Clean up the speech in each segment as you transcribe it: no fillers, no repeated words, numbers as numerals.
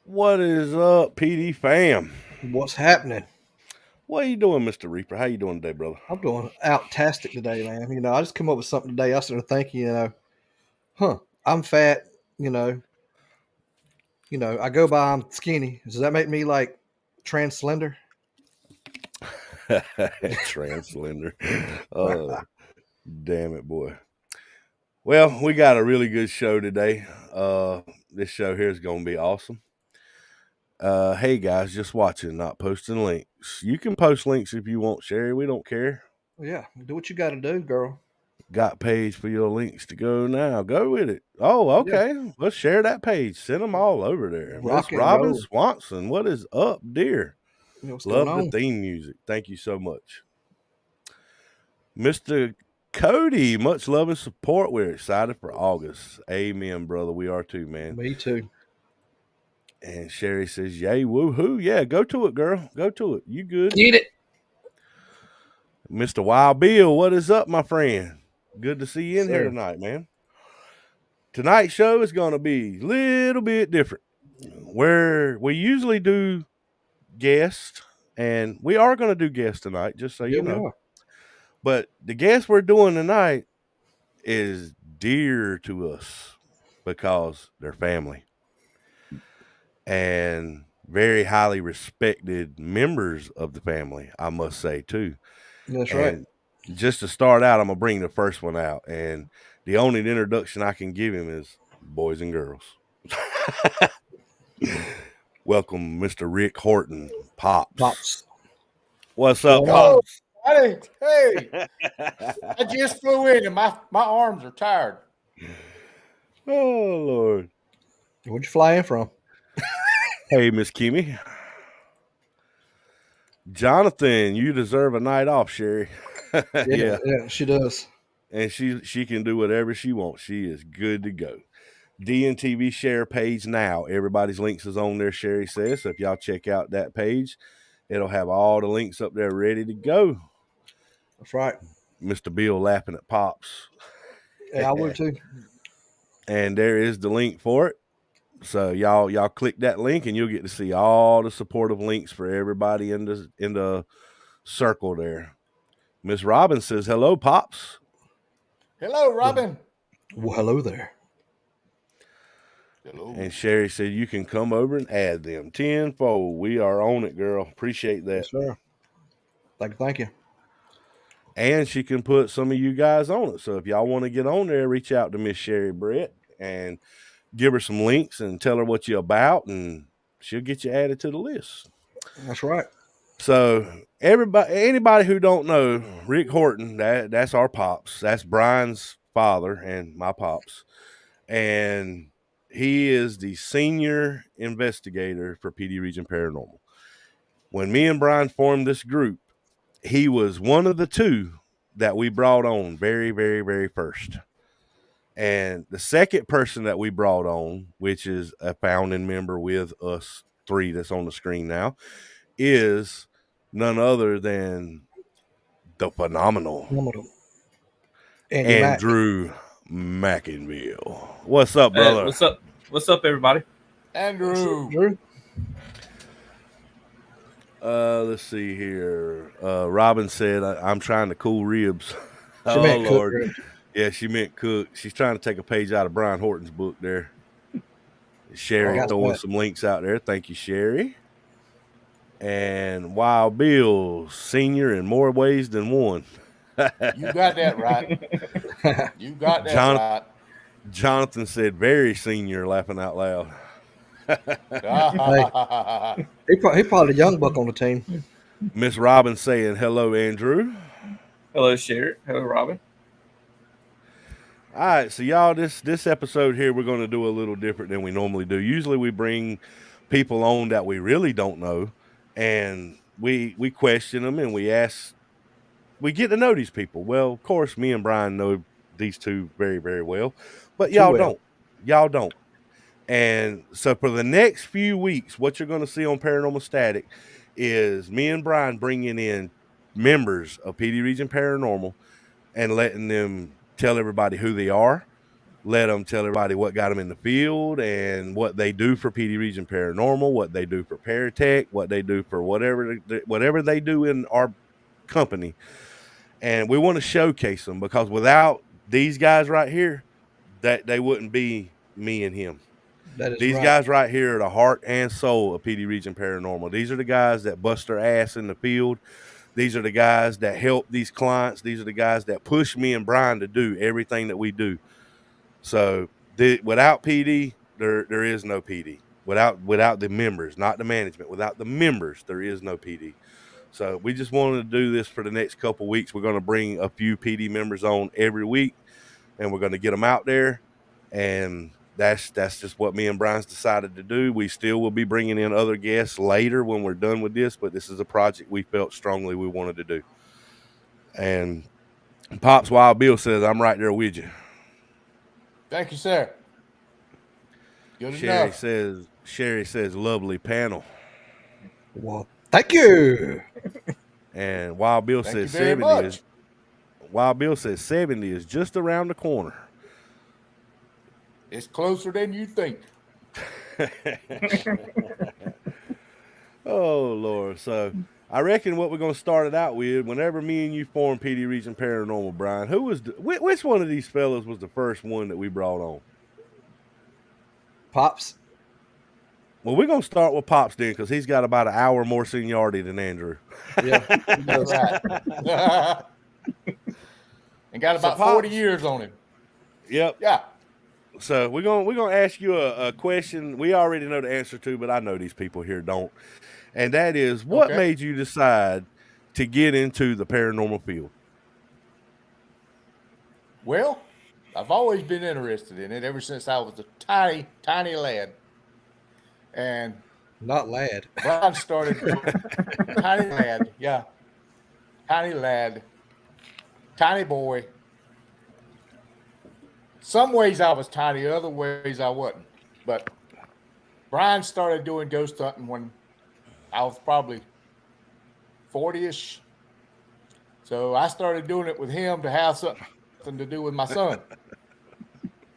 What is up, PD fam? What's happening? What are you doing, Mr. Reaper? How you doing today, brother? I'm doing outtastic today, man. I just come up with something today. I started thinking, I'm fat. You know, I go by I'm skinny. Does that make me like trans slender? Translender. Oh, damn it, boy. Well, we got a really good show today. This show here is going to be awesome. Hey, guys, just watching, not posting links. You can post links if you want, Sherry. We don't care. Yeah, do what you got to do, girl. Got page for your links to go now. Go with it. Oh, Yeah, okay. Let's share that page. Send them all over there. Miss rock and Robin roll. Swanson, what is up, dear? What's going Love the on? theme music. Thank you so much. Mr. Cody, much love and support. We're excited for August. Amen, brother. We are too, man. Me too. And Sherry says, yay, woohoo. Yeah, go to it, girl. Go to it. You good. Eat it. Mr. Wild Bill, what is up, my friend? Good to see you in here Sir. tonight, man. Tonight's show is going to be a little bit different. Where we usually do guests, and we are going to do guests tonight, just so Yeah, you we know. are. But the guest we're doing tonight is dear to us because they're family and very highly respected members of the family, I must say, too. That's right. And just to start out, I'm going to bring the first one out. And the only introduction I can give him is boys and girls. Welcome, Mr. Rick Horton, Pops. Pops. What's up, Hello. Pops? Hey, I just flew in and my arms are tired. Oh, Lord. Where'd you fly in from? Hey, Miss Kimmy. Jonathan, you deserve a night off, Sherry. Yeah, she does. And she can do whatever she wants. She is good to go. DNTV share page now. Everybody's links is on there, Sherry says. So if y'all check out that page, it'll have all the links up there ready to go. That's right. Mr. Bill laughing at Pops. Yeah, I would too. And there is the link for it. So y'all click that link and you'll get to see all the supportive links for everybody in the circle there. Miss Robin says, hello, Pops. Hello, Robin. Well, hello there. Hello. And Sherry said, you can come over and add them tenfold. We are on it, girl. Appreciate that. Yes, sir. Thank you. And she can put some of you guys on it. So if y'all want to get on there, reach out to Miss Sherry Brett and give her some links and tell her what you're about, and she'll get you added to the list. That's right. So anybody who don't know, Rick Horton, that's our Pops. That's Brian's father and my Pops. And he is the senior investigator for PD Region Paranormal. When me and Brian formed this group, he was one of the two that we brought on very, very, very first. And the second person that we brought on, which is a founding member with us three that's on the screen now, is none other than the phenomenal Andrew McInville. What's up, brother? What's up? What's up, everybody? Andrew. Let's see here. Robin said, I'm trying to cool ribs. She meant Lord. Cook. Yeah, she meant cook. She's trying to take a page out of Brian Horton's book there. Sherry throwing some links out there. Thank you, Sherry. And Wild Bill, senior in more ways than one. You got that right. You got that right. Jonathan said, very senior, laughing out loud. Hey, he probably the young buck on the team. Miss Robin saying, hello, Andrew. Hello, Sherry. Hello, Robin. All right, so y'all, this episode here, we're going to do a little different than we normally do. Usually we bring people on that we really don't know, and we question them and we get to know these people. Well, of course, me and Brian know these two very, very well, but y'all don't. And so for the next few weeks, what you're going to see on Paranormal Static is me and Brian bringing in members of PD Region Paranormal and letting them tell everybody who they are, let them tell everybody what got them in the field and what they do for PD Region Paranormal, what they do for Paratech, what they do for whatever they do in our company. And we want to showcase them, because without these guys right here, that they wouldn't be me and him. That is These right. guys right here are the heart and soul of PD Region Paranormal. These are the guys that bust their ass in the field. These are the guys that help these clients. These are the guys that push me and Brian to do everything that we do. So without PD, there is no PD. Without the members, not the management, without the members, there is no PD. So we just wanted to do this for the next couple of weeks. We're going to bring a few PD members on every week, and we're going to get them out there. And that's just what me and Brian's decided to do. We still will be bringing in other guests later when we're done with this, but this is a project we felt strongly we wanted to do. And Pops Wild Bill says, I'm right there with you. Thank you, sir. Good Sherry enough. says, lovely panel. Well, thank you. And Wild Bill Thank you says very 70 much. is Wild Bill says 70 is just around the corner. It's closer than you think. Oh Lord. So I reckon what we're gonna start it out with, whenever me and you formed PD Region Paranormal, Brian, who was which one of these fellas was the first one that we brought on? Pops. Well, we're gonna start with Pops then, because he's got about an hour more seniority than Andrew. Yeah. That's right. And got about 40 years on him. Yep. Yeah. So we're gonna ask you a question we already know the answer to, but I know these people here don't. And that is, what made you decide to get into the paranormal field? Well, I've always been interested in it ever since I was a tiny, tiny lad. And not lad. Brian started tiny lad, yeah. Tiny lad. Tiny boy. Some ways I was tiny, other ways I wasn't. But Brian started doing ghost hunting when I was probably 40-ish. So I started doing it with him to have something to do with my son.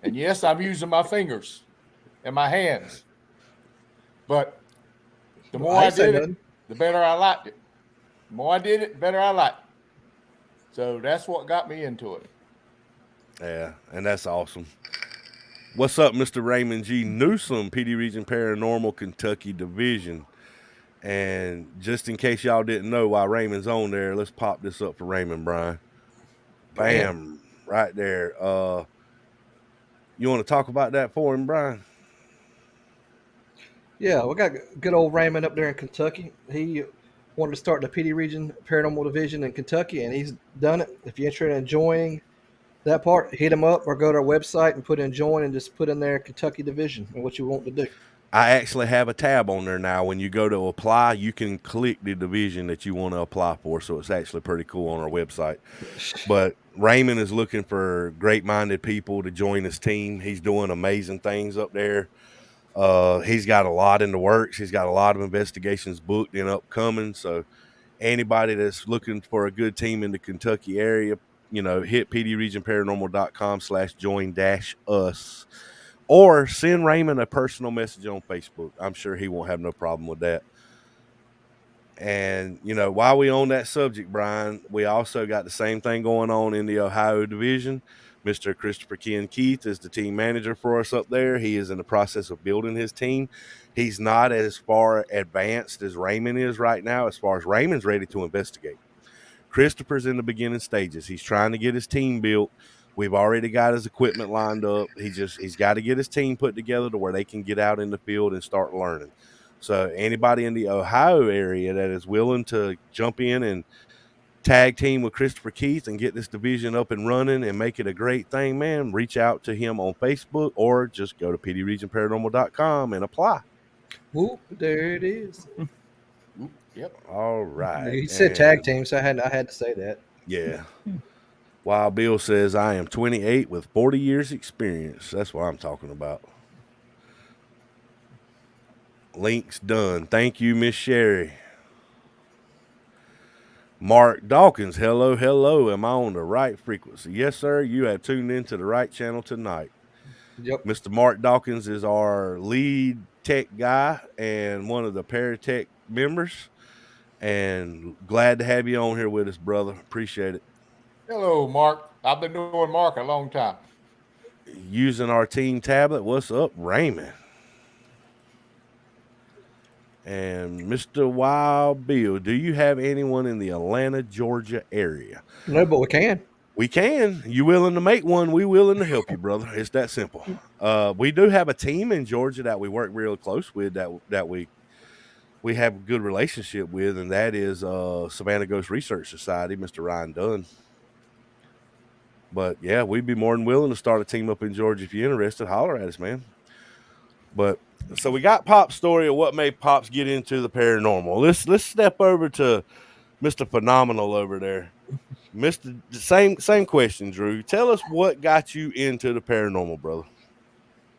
And yes, I'm using my fingers and my hands. But the more I did it, the better I liked it. The more I did it, the better I liked it. So that's what got me into it. Yeah, and that's awesome. What's up, Mr. Raymond G. Newsom, PD Region Paranormal Kentucky Division? And just in case y'all didn't know why Raymond's on there, let's pop this up for Raymond, Brian. Bam, right there. You want to talk about that for him, Brian? Yeah, we got good old Raymond up there in Kentucky. He wanted to start the PD Region Paranormal Division in Kentucky, and he's done it. If you're interested in joining that part, hit him up or go to our website and put in join and just put in there Kentucky Division and what you want to do. I actually have a tab on there now. When you go to apply, you can click the division that you want to apply for. So it's actually pretty cool on our website. But Raymond is looking for great-minded people to join his team. He's doing amazing things up there. He's got a lot in the works. He's got a lot of investigations booked and upcoming. So anybody that's looking for a good team in the Kentucky area, hit pdregionparanormal.com/join-us. Or send Raymond a personal message on Facebook. I'm sure he won't have no problem with that. And, while we on that subject, Brian, we also got the same thing going on in the Ohio division. Mr. Christopher Ken Keith is the team manager for us up there. He is in the process of building his team. He's not as far advanced as Raymond is right now, as far as Raymond's ready to investigate. Christopher's in the beginning stages. He's trying to get his team built. We've already got his equipment lined up. He's got to get his team put together to where they can get out in the field and start learning. So anybody in the Ohio area that is willing to jump in and tag team with Christopher Keith and get this division up and running and make it a great thing, man, reach out to him on Facebook or just go to pdregionparanormal.com and apply. Whoop, there it is. Yep. All right. He said tag team, so I had to say that. Yeah. Wild Bill says, I am 28 with 40 years experience. That's what I'm talking about. Link's done. Thank you, Miss Sherry. Mark Dawkins, hello. Am I on the right frequency? Yes, sir. You have tuned into the right channel tonight. Yep. Mr. Mark Dawkins is our lead tech guy and one of the Paratech members. And glad to have you on here with us, brother. Appreciate it. Hello, Mark. I've been knowing Mark a long time. Using our team tablet. What's up, Raymond? And Mr. Wild Bill, do you have anyone in the Atlanta, Georgia area? No, but we can. We can. You willing to make one? We willing to help you, brother. It's that simple. We do have a team in Georgia that we work real close with that we have a good relationship with, and that is Savannah Ghost Research Society, Mr. Ryan Dunn. But yeah, we'd be more than willing to start a team up in Georgia if you're interested. Holler at us, man. But so we got Pop's story of what made Pops get into the paranormal. Let's step over to Mr. Phenomenal over there. Mr. Same question, Drew. Tell us what got you into the paranormal, brother.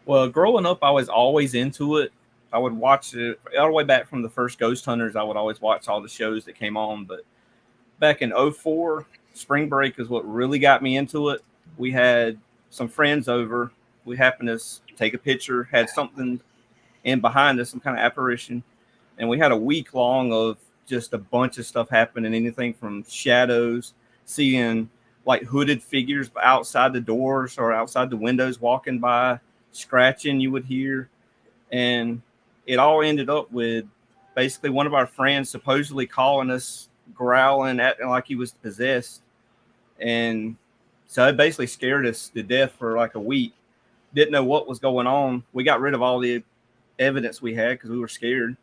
Well, growing up, I was always into it. I would watch it all the way back from the first Ghost Hunters. I would always watch all the shows that came on. But back in 04, spring break is what really got me into it. We had some friends over. We happened to take a picture, had something in behind us, some kind of apparition. And we had a week long of just a bunch of stuff happening, anything from shadows, seeing like hooded figures outside the doors or outside the windows walking by, scratching you would hear. And it all ended up with basically one of our friends supposedly calling us, growling, acting like he was possessed. And so it basically scared us to death for like a week. Didn't know what was going on. We got rid of all the evidence we had because we were scared.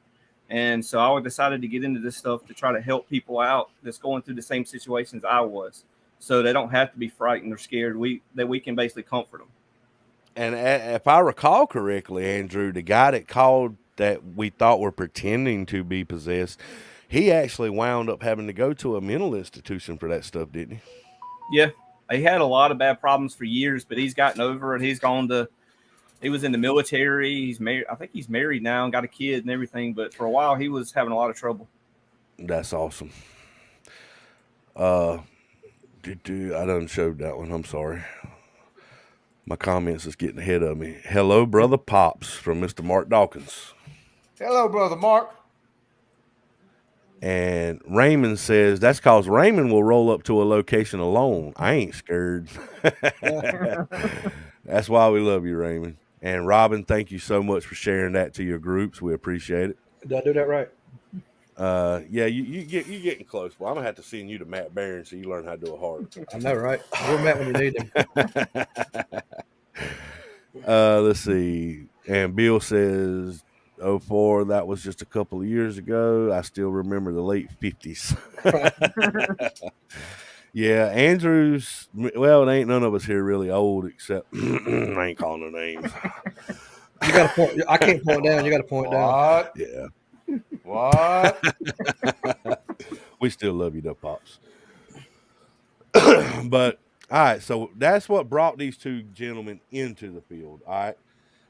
And so I decided to get into this stuff to try to help people out that's going through the same situations I was, so they don't have to be frightened or scared. That we can basically comfort them. And if I recall correctly, Andrew, the guy that called that we thought were pretending to be possessed, he actually wound up having to go to a mental institution for that stuff, didn't he? Yeah, he had a lot of bad problems for years, but he's gotten over it. He was in the military. He's married. I think he's married now and got a kid and everything. But for a while, he was having a lot of trouble. That's awesome. I done showed that one. I'm sorry. My comments is getting ahead of me. Hello, brother Pops from Mr. Mark Dawkins. Hello, brother Mark. And Raymond says that's because Raymond will roll up to a location alone. I ain't scared. That's why we love you, Raymond. And Robin, thank you so much for sharing that to your groups. We appreciate it. Did I do that right? Yeah, you getting close. Well, I'm gonna have to send you to Matt Barron so you learn how to do a hard. I know, right? We're Matt when you need him. Let's see. And Bill says 04, that was just a couple of years ago. I still remember the late 50s. Yeah, Andrew's, well, it ain't none of us here really old except I ain't calling no names. You got to point. I can't point down. You got to point down. Yeah. What? We still love you though, Pops. But all right, so that's what brought these two gentlemen into the field. All right.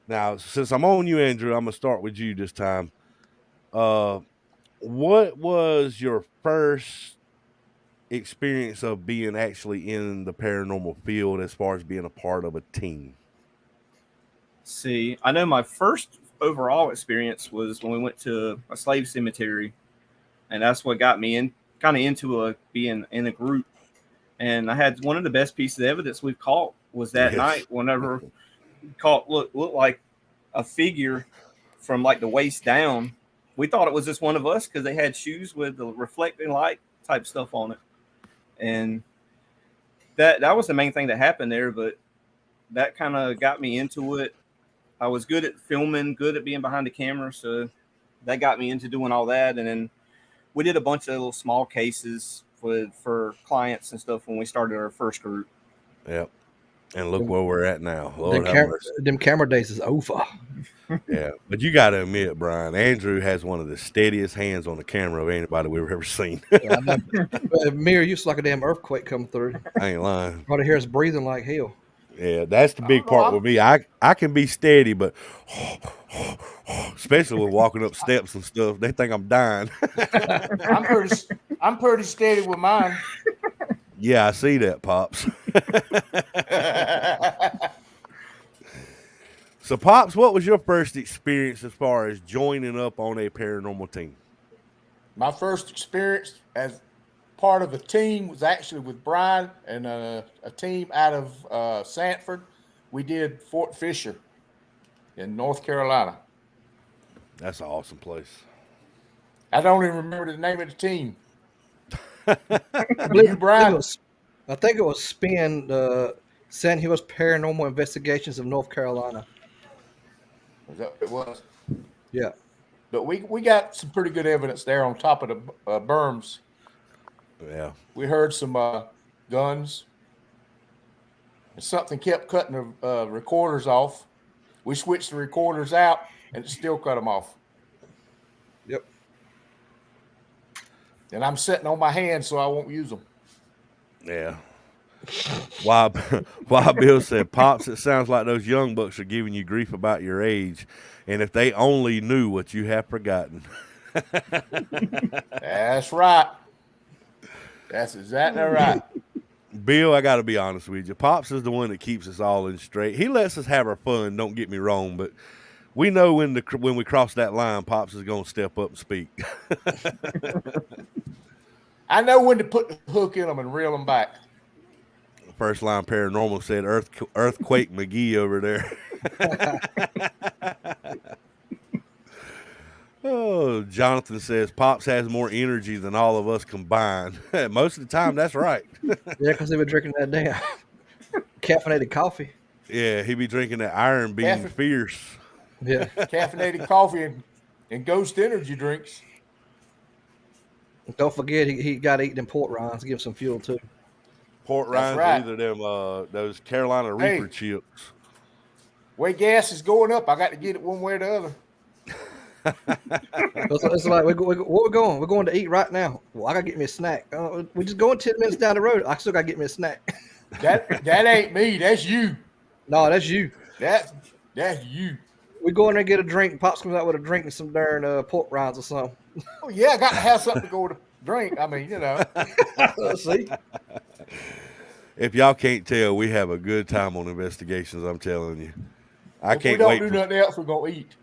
Now, since I'm on you, Andrew, I'm gonna start with you this time. What was your first experience of being actually in the paranormal field as far as being a part of a team? See, I know my first overall experience was when we went to a slave cemetery, and that's what got me into being in a group. And I had one of the best pieces of evidence we've caught was that night. Whenever caught looked like a figure from like the waist down. We thought it was just one of us because they had shoes with the reflecting light type stuff on it. And that was the main thing that happened there, but that kind of got me into it. I was good at filming, good at being behind the camera, so that got me into doing all that. And then we did a bunch of little small cases for clients and stuff when we started our first group. Yep. And look where we're at now. Lord, them camera days is over. Yeah, but you got to admit, Brian, Andrew has one of the steadiest hands on the camera of anybody we've ever seen. Yeah, Mirror used to like a damn earthquake coming through. I ain't lying. Probably hear us breathing like hell. Yeah, that's the big part with me. I can be steady, but especially when walking up steps and stuff, they think I'm dying. I'm pretty steady with mine. Yeah, I see that, Pops. So, Pops, what was your first experience as far as joining up on a paranormal team? My first experience as part of a team was actually with Brian and a team out of Sanford. We did Fort Fisher in North Carolina. That's an awesome place. I don't even remember the name of the team. I believe, You, Brian? I think it was SPIN, San Hills Paranormal Investigations of North Carolina. Was that what it was? Yeah. But we got some pretty good evidence there on top of the berms. Yeah. We heard some guns. And something kept cutting the recorders off. We switched the recorders out, and it still cut them off. Yep. And I'm sitting on my hands, so I won't use them. Yeah. Wild Bill said, Pops, it sounds like those young bucks are giving you grief about your age. And if they only knew what you have forgotten. That's right. That's exactly right. Bill, I got to be honest with you. Pops is the one that keeps us all in straight. He lets us have our fun, don't get me wrong, but we know when we cross that line, Pops is going to step up and speak. I know when to put the hook in them and reel them back. First Line Paranormal said Earthquake McGee over there. Oh, Jonathan says Pops has more energy than all of us combined. Most of the time, that's right. Yeah, because they've been drinking that damn caffeinated coffee. Yeah, he be drinking that Iron Bean Fierce. Yeah. Caffeinated coffee and Ghost energy drinks. Don't forget, he got to eat them port rinds to give him some fuel, too. Port rinds, right. either them those Carolina Reaper chips. Way gas is going up, I got to get it one way or the other. It's like, where we going? We're going to eat right now. Well, I got to get me a snack. We're just going 10 minutes down the road. I still got to get me a snack. That ain't me. That's you. No, that's you. That's you. We go in there and get a drink. Pops comes out with a drink and some darn pork rinds or something. Oh, yeah, I got to have something to go to drink. I mean, See? If y'all can't tell, we have a good time on Investigations, I'm telling you. If we don't do nothing else, we're going to eat.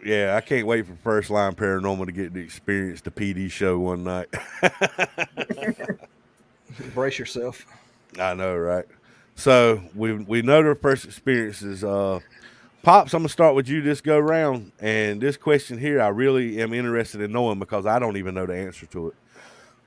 Yeah, I can't wait for First Line Paranormal to get to experience the PD show one night. Brace yourself. I know, right? So we know their first experiences. Pops, I'm gonna start with you this go round, and this question here I really am interested in knowing because I don't even know the answer to it.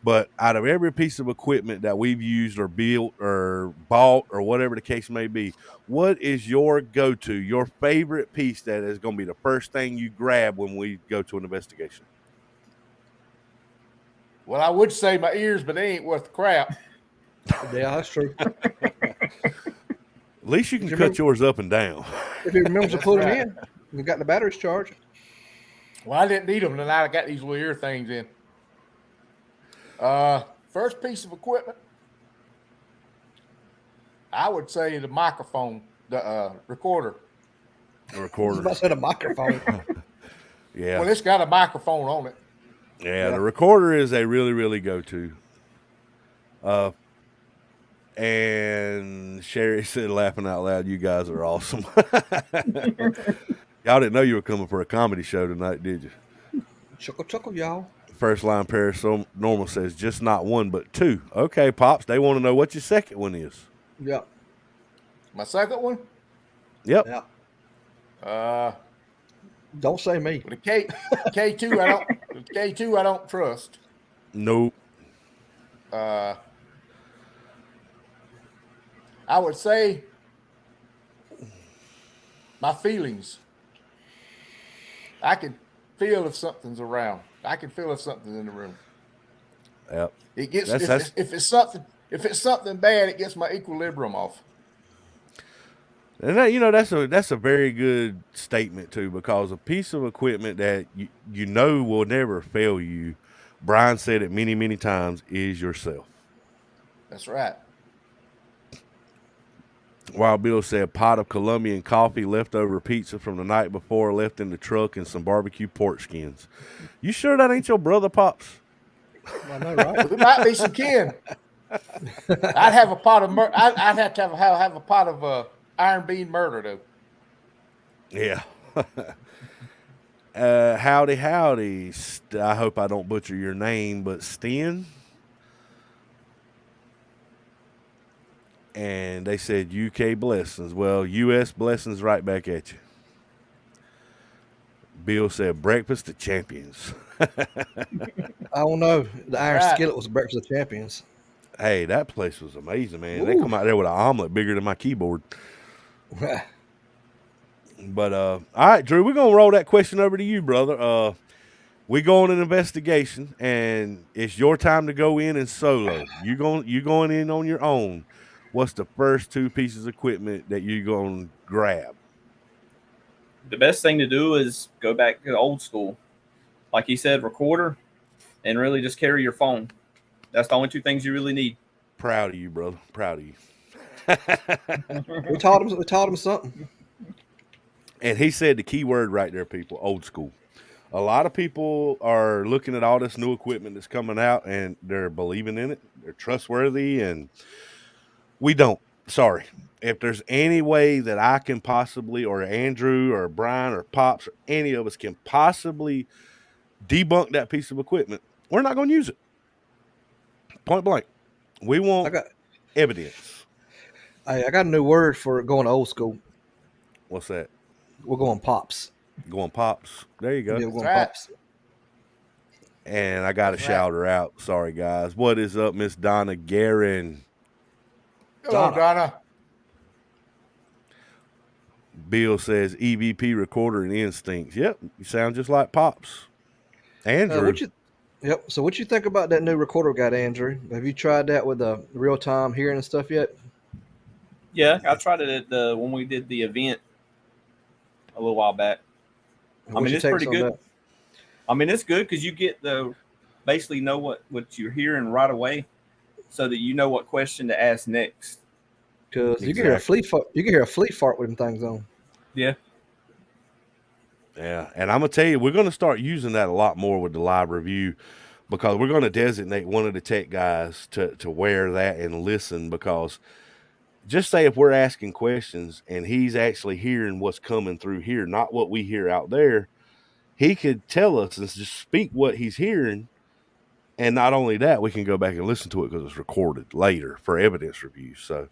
But out of every piece of equipment that we've used or built or bought or whatever the case may be, what is your go-to, your favorite piece that is going to be the first thing you grab when we go to an investigation? Well, I would say my ears, but they ain't worth the crap. Yeah, that's true. At least you can cut yours up and down. If he remembers to put them in, you got the batteries charged. Well, I didn't need them tonight. I got these little ear things in. First piece of equipment, I would say the microphone, the recorder. The recorder. I was about to say the microphone. Yeah. Well, it's got a microphone on it. Yeah, the recorder is a really, really go-to. And Sherry said, laughing out loud, you guys are awesome. Y'all didn't know you were coming for a comedy show tonight, did you? Chuckle, y'all. First Line Paranormal says, just not one, but two. Okay, Pops, they want to know what your second one is. Yeah. My second one? Yep. Yeah. Don't say me. The K2 I don't trust. Nope. I would say my feelings. I can feel if something's around. I can feel if something's in the room. Yep. It gets if it's something bad, it gets my equilibrium off. And that, that's a very good statement too, because a piece of equipment that you know will never fail you, Brian said it many, many times, is yourself. That's right. Wild Bill said pot of Colombian coffee, leftover pizza from the night before left in the truck, and some barbecue pork skins. You sure that ain't your brother, Pops? I know, right? It might be some kin. I'd have a pot of I'd have to have a pot of Iron Bean murder though. Yeah. Howdy. I hope I don't butcher your name, but Sten. And they said UK blessings. Well, US blessings right back at you. Bill said breakfast of champions. I don't know. The Iron Right. Skillet was breakfast of champions. Hey, that place was amazing, man. They Ooh. come out there with an omelet bigger than my keyboard. But all right, Drew, we're gonna roll that question over to you, brother. We go on an investigation, and it's your time to go in and solo. You going in on your own. What's the first two pieces of equipment that you gonna grab? The best thing to do is go back to the old school. Like he said, recorder and really just carry your phone. That's the only two things you really need. Proud of you, brother. Proud of you. We taught him something. And he said the key word right there, people, old school. A lot of people are looking at all this new equipment that's coming out and they're believing in it. They're trustworthy, and we don't. Sorry. If there's any way that I can possibly, or Andrew or Brian or Pops or any of us can possibly debunk that piece of equipment, we're not going to use it. Point blank. We want evidence. I got a new word for going old school. What's that? We're going pops. Going pops. There you go. Yeah, we're going right. pops. And I got to shout her out. Sorry, guys. What is up, Miss Donna Guerin? Hello, Donna. Bill says EVP recorder and instincts. Yep, you sound just like Pops. Andrew. So what you think about that new recorder we got, Andrew? Have you tried that with the real time hearing and stuff yet? Yeah, I tried it at when we did the event a little while back. I mean, it's pretty good. I mean, it's good because you get basically know what you're hearing right away, so that you know what question to ask next. Because you can hear a flea fart. You can hear a flea fart with them things on. Yeah. Yeah, and I'm gonna tell you, we're gonna start using that a lot more with the live review, because we're gonna designate one of the tech guys to wear that and listen. Because just say if we're asking questions and he's actually hearing what's coming through here, not what we hear out there, he could tell us and just speak what he's hearing. And not only that, we can go back and listen to it because it's recorded later for evidence review. So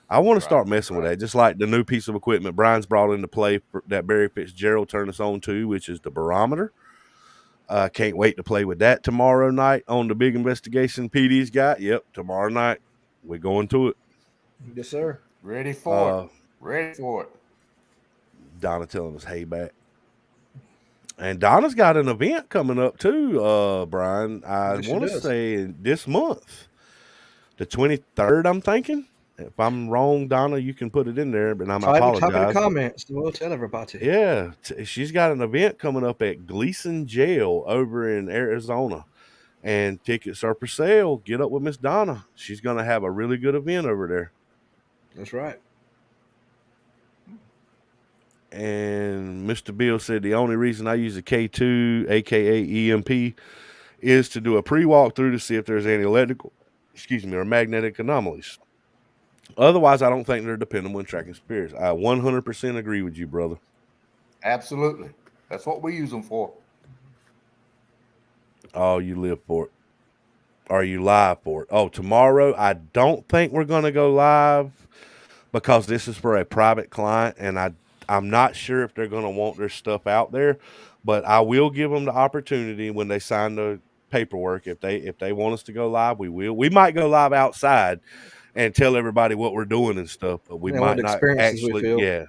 I want to start messing with that, just like the new piece of equipment Brian's brought into play that Barry Fitzgerald turned us on to, which is the barometer. Can't wait to play with that tomorrow night on the big investigation PD's got. Yep, tomorrow night we're going to it. Yes, sir. Ready for it. Ready for it. Donna telling us, hey, back. And Donna's got an event coming up too, Brian. I want to say this month, the 23rd, I'm thinking. If I'm wrong, Donna, you can put it in there, but I'm apologize. Type in the comments, and we'll tell everybody. Yeah, she's got an event coming up at Gleason Jail over in Arizona, and tickets are for sale. Get up with Miss Donna. She's going to have a really good event over there. That's right. And Mr. Bill said the only reason I use a K2, aka EMP, is to do a pre-walkthrough to see if there's any electrical, or magnetic anomalies. Otherwise, I don't think they're dependable in tracking spirits. I 100% agree with you, brother. Absolutely. That's what we use them for. Oh, you live for it. Are you live for it? Oh, tomorrow, I don't think we're going to go live because this is for a private client, and I'm not sure if they're going to want their stuff out there, but I will give them the opportunity when they sign the paperwork. If they want us to go live, we will. We might go live outside and tell everybody what we're doing and stuff, but we might not actually,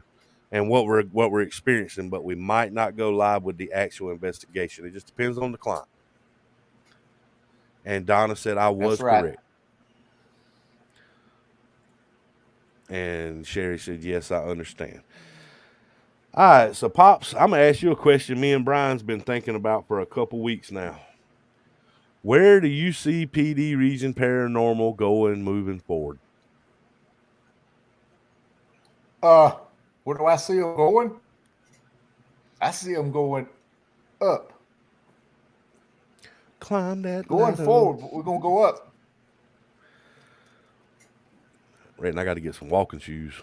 and what we're experiencing, but we might not go live with the actual investigation. It just depends on the client. And Donna said I was correct. And Sherry said, yes, I understand. All right, so Pops, I'm going to ask you a question me and Brian's been thinking about for a couple weeks now. Where do you see PD Region Paranormal going moving forward? Where do I see them going? I see them going up. Climb that going ladder. Forward, we're going to go up. Right, and I got to get some walking shoes.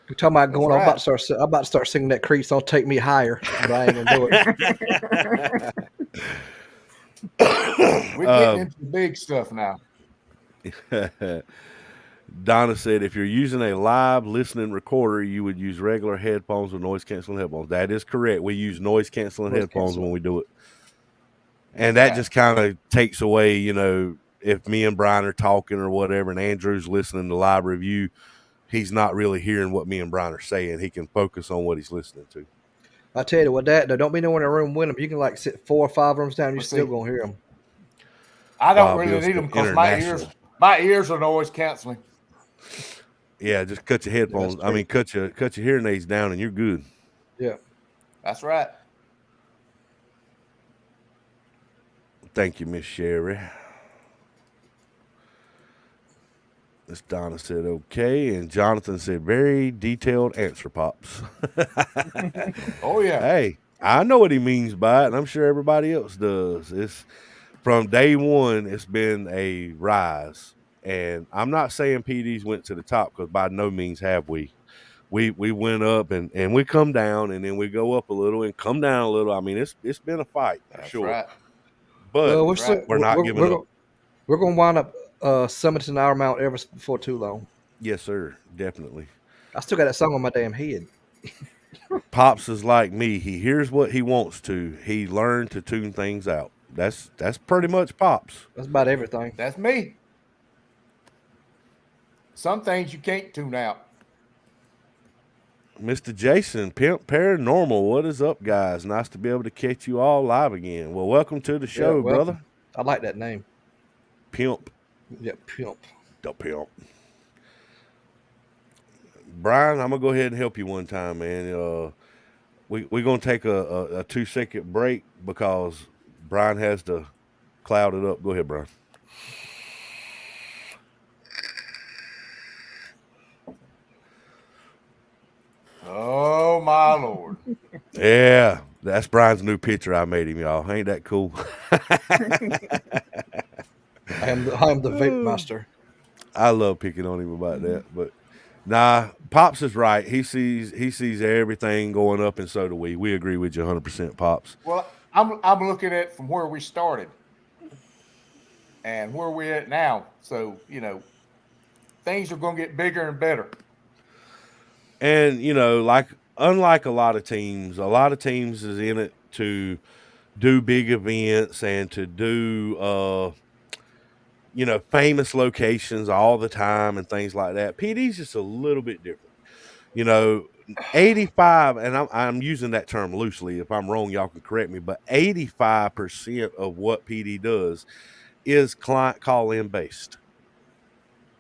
You're talking about going. Right. I'm about to start singing that Creed song, "Take Me Higher," but I ain't gonna do it. We're getting into the big stuff now. Donna said, if you're using a live listening recorder, you would use regular headphones or noise canceling headphones. That is correct. We use noise canceling headphones when we do it. And that just kind of takes away, if me and Brian are talking or whatever, and Andrew's listening to live review, he's not really hearing what me and Brian are saying. He can focus on what he's listening to. I tell you what, that though, don't be nowhere in a room with them. You can like sit 4 or 5 rooms down, you're still gonna hear them. I don't really need them because my ears are noise canceling. Yeah, just cut your headphones. Cut your hearing aids down, and you're good. Yeah, that's right. Thank you, Miss Sherry. Miss Donna said okay, and Jonathan said very detailed answer, Pops. Oh yeah. Hey, I know what he means by it, and I'm sure everybody else does. It's from day one. It's been a rise. And I'm not saying PDs went to the top, because by no means have we. We went up and we come down, and then we go up a little and come down a little. I mean, it's been a fight for sure. Right. But we're not giving up. We're going to wind up summiting our Mount Everest before too long. Yes, sir. Definitely. I still got that song on my damn head. Pops is like me. He hears what he wants to. He learned to tune things out. That's pretty much Pops. That's about everything. That's me. Some things you can't tune out. Mr. Jason, Pimp Paranormal, what is up, guys? Nice to be able to catch you all live again. Well, welcome to the show, brother. I like that name. Pimp. Yeah, Pimp. The Pimp. Brian, I'm going to go ahead and help you one time, man. We're going to take a 2-second break because Brian has to cloud it up. Go ahead, Brian. Oh, my Lord. Yeah, that's Brian's new picture I made him, y'all. Ain't that cool? I am the vape master. I love picking on him about that, but nah, Pops is right. He sees everything going up, and so do we. We agree with you 100%, Pops. Well, I'm looking at it from where we started and where we're at now. So, things are going to get bigger and better. And, unlike a lot of teams is in it to do big events and to do, famous locations all the time and things like that. PD's just a little bit different. 85, and I'm using that term loosely. If I'm wrong, y'all can correct me, but 85% of what PD does is client call-in based.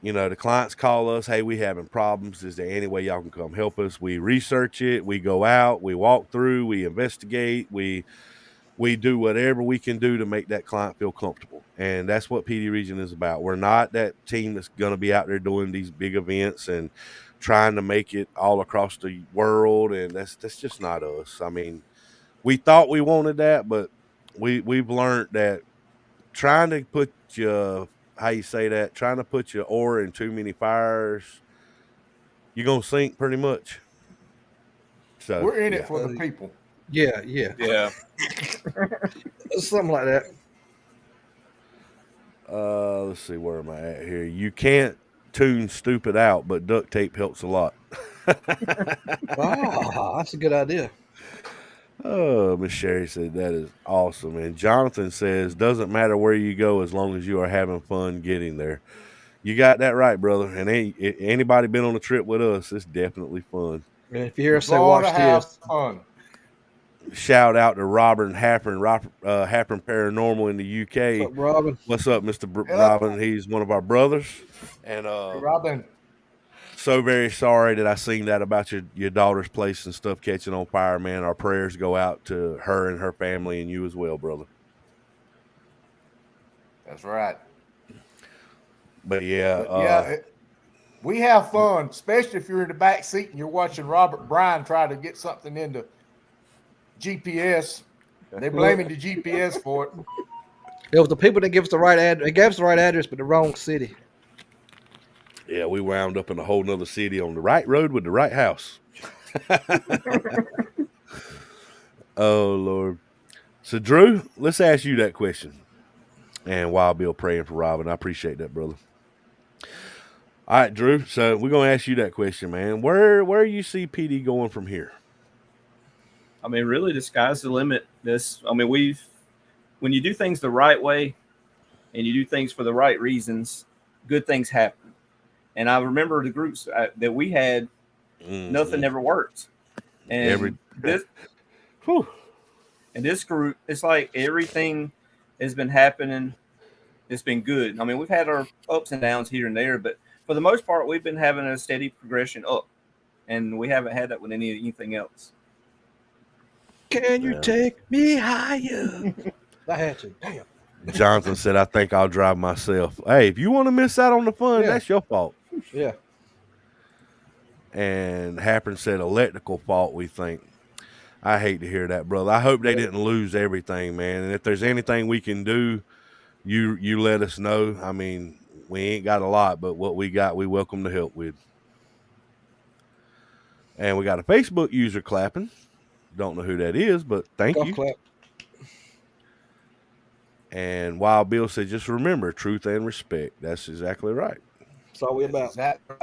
The clients call us, hey, we having problems. Is there any way y'all can come help us? We research it. We go out. We walk through. We investigate. We do whatever we can do to make that client feel comfortable. And that's what PD Region is about. We're not that team that's going to be out there doing these big events and trying to make it all across the world. And that's just not us. I mean, we thought we wanted that, but we've learned that trying to put trying to put your oar in too many fires, you're going to sink pretty much. So we're in it for the people. Yeah. Something like that. Let's see, where am I at here? You can't tune stupid out, but duct tape helps a lot. That's a good idea. Oh, Miss Sherry said that is awesome. And Jonathan says, doesn't matter where you go as long as you are having fun getting there. You got that right, brother. And anybody been on a trip with us, it's definitely fun. And if you hear us say, watch this. Fun. Shout out to Robin Happen Paranormal in the UK. What's up, Robin? What's up, Mr. Robin? He's one of our brothers. And Robin, so very sorry that I seen that about your daughter's place and stuff catching on fire, man. Our prayers go out to her and her family and you as well, brother. That's right. But yeah, we have fun, especially if you're in the back seat and you're watching Robert Bryan try to get something into GPS. They're blaming the GPS for it. It was the people that give us the right address. They gave us the right address, but the wrong city. Yeah, we wound up in a whole nother city on the right road with the right house. Oh, Lord. So, Drew, let's ask you that question. And Wild Bill praying for Robin. I appreciate that, brother. All right, Drew. So we're gonna ask you that question, man. Where you see PD going from here? I mean, really, the sky's the limit. When you do things the right way and you do things for the right reasons, good things happen. And I remember the groups that we had, nothing ever worked. And this group, it's like everything has been happening. It's been good. I mean, we've had our ups and downs here and there, but for the most part, we've been having a steady progression up, and we haven't had that with anything else. Can you take me higher? I had to. Damn. Jonathan said, I think I'll drive myself. Hey, if you want to miss out on the fun, that's your fault. Yeah. And Happen said, electrical fault, we think. I hate to hear that, brother. I hope they didn't lose everything, man. And if there's anything we can do, you let us know. I mean, we ain't got a lot, but what we got, we welcome to help with. And we got a Facebook user clapping. Don't know who that is, but thank you. Clap. And Wild Bill said, just remember, truth and respect. That's exactly right. That's all we about. Exactly.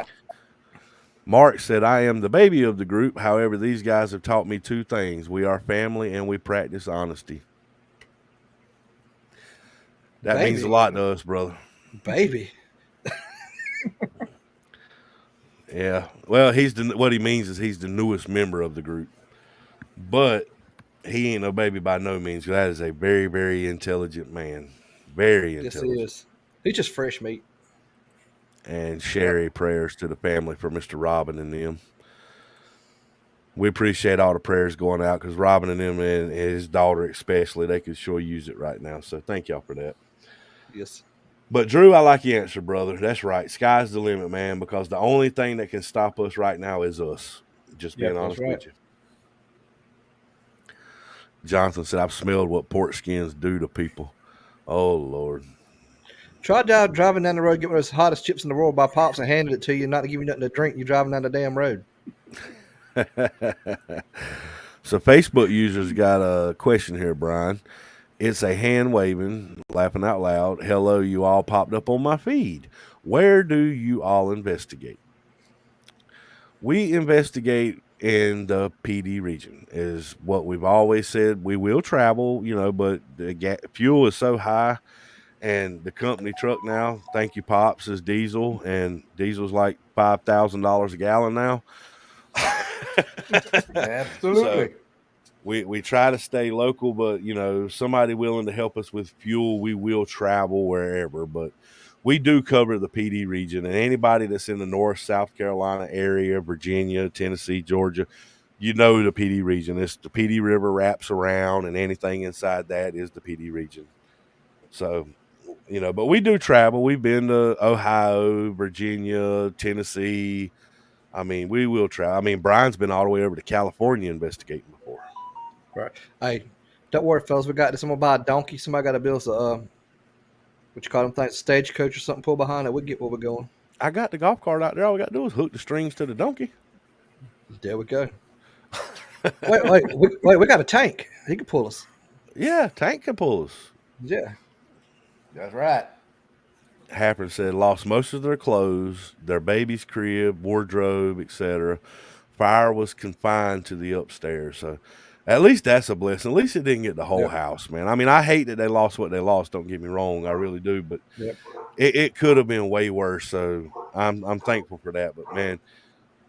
Mark said, I am the baby of the group. However, these guys have taught me two things. We are family and we practice honesty. That means a lot to us, brother. Baby. Yeah. Well, what he means is he's the newest member of the group. But he ain't no baby by no means. That is a very, very intelligent man. Very intelligent. Yes, he is. He's just fresh meat. And Sherry, prayers to the family for Mr. Robin and them. We appreciate all the prayers going out because Robin and them and his daughter especially, they could sure use it right now. So thank y'all for that. Yes. But Drew, I like your answer, brother. That's right. Sky's the limit, man, because the only thing that can stop us right now is us. Just being honest with you. Jonathan said, I've smelled what pork skins do to people. Oh, Lord. Try driving down the road, get one of those hottest chips in the world by Pops and handed it to you, not to give you nothing to drink. You're driving down the damn road. So Facebook users got a question here, Brian. It's a hand waving, laughing out loud. Hello, you all popped up on my feed. Where do you all investigate? We investigate in the PD region, is what we've always said. We will travel, but the fuel is so high. And the company truck now, thank you, Pops, is diesel, and diesel's like $5,000 a gallon now. Absolutely. So we try to stay local, but somebody willing to help us with fuel, we will travel wherever. But we do cover the PD region, and anybody that's in the North, South Carolina area, Virginia, Tennessee, Georgia, the PD region. It's the PD River wraps around, and anything inside that is the PD region. So, but we do travel. We've been to Ohio, Virginia, Tennessee. I mean, we will travel. I mean, Brian's been all the way over to California investigating before. Right. Hey, don't worry, fellas. We got this. I'm going to buy a donkey. Somebody got to build what you call them things, stagecoach or something, pull behind it. We'll get where we're going. I got the golf cart out there. All we got to do is hook the strings to the donkey. There we go. wait. We got a tank. He can pull us. Yeah, tank can pull us. Yeah. That's right. Happer said lost most of their clothes, their baby's crib, wardrobe, etc. Fire was confined to the upstairs. So at least that's a blessing. At least it didn't get the whole house, man. I mean, I hate that they lost what they lost. Don't get me wrong. I really do. But it could have been way worse. So I'm thankful for that. But, man,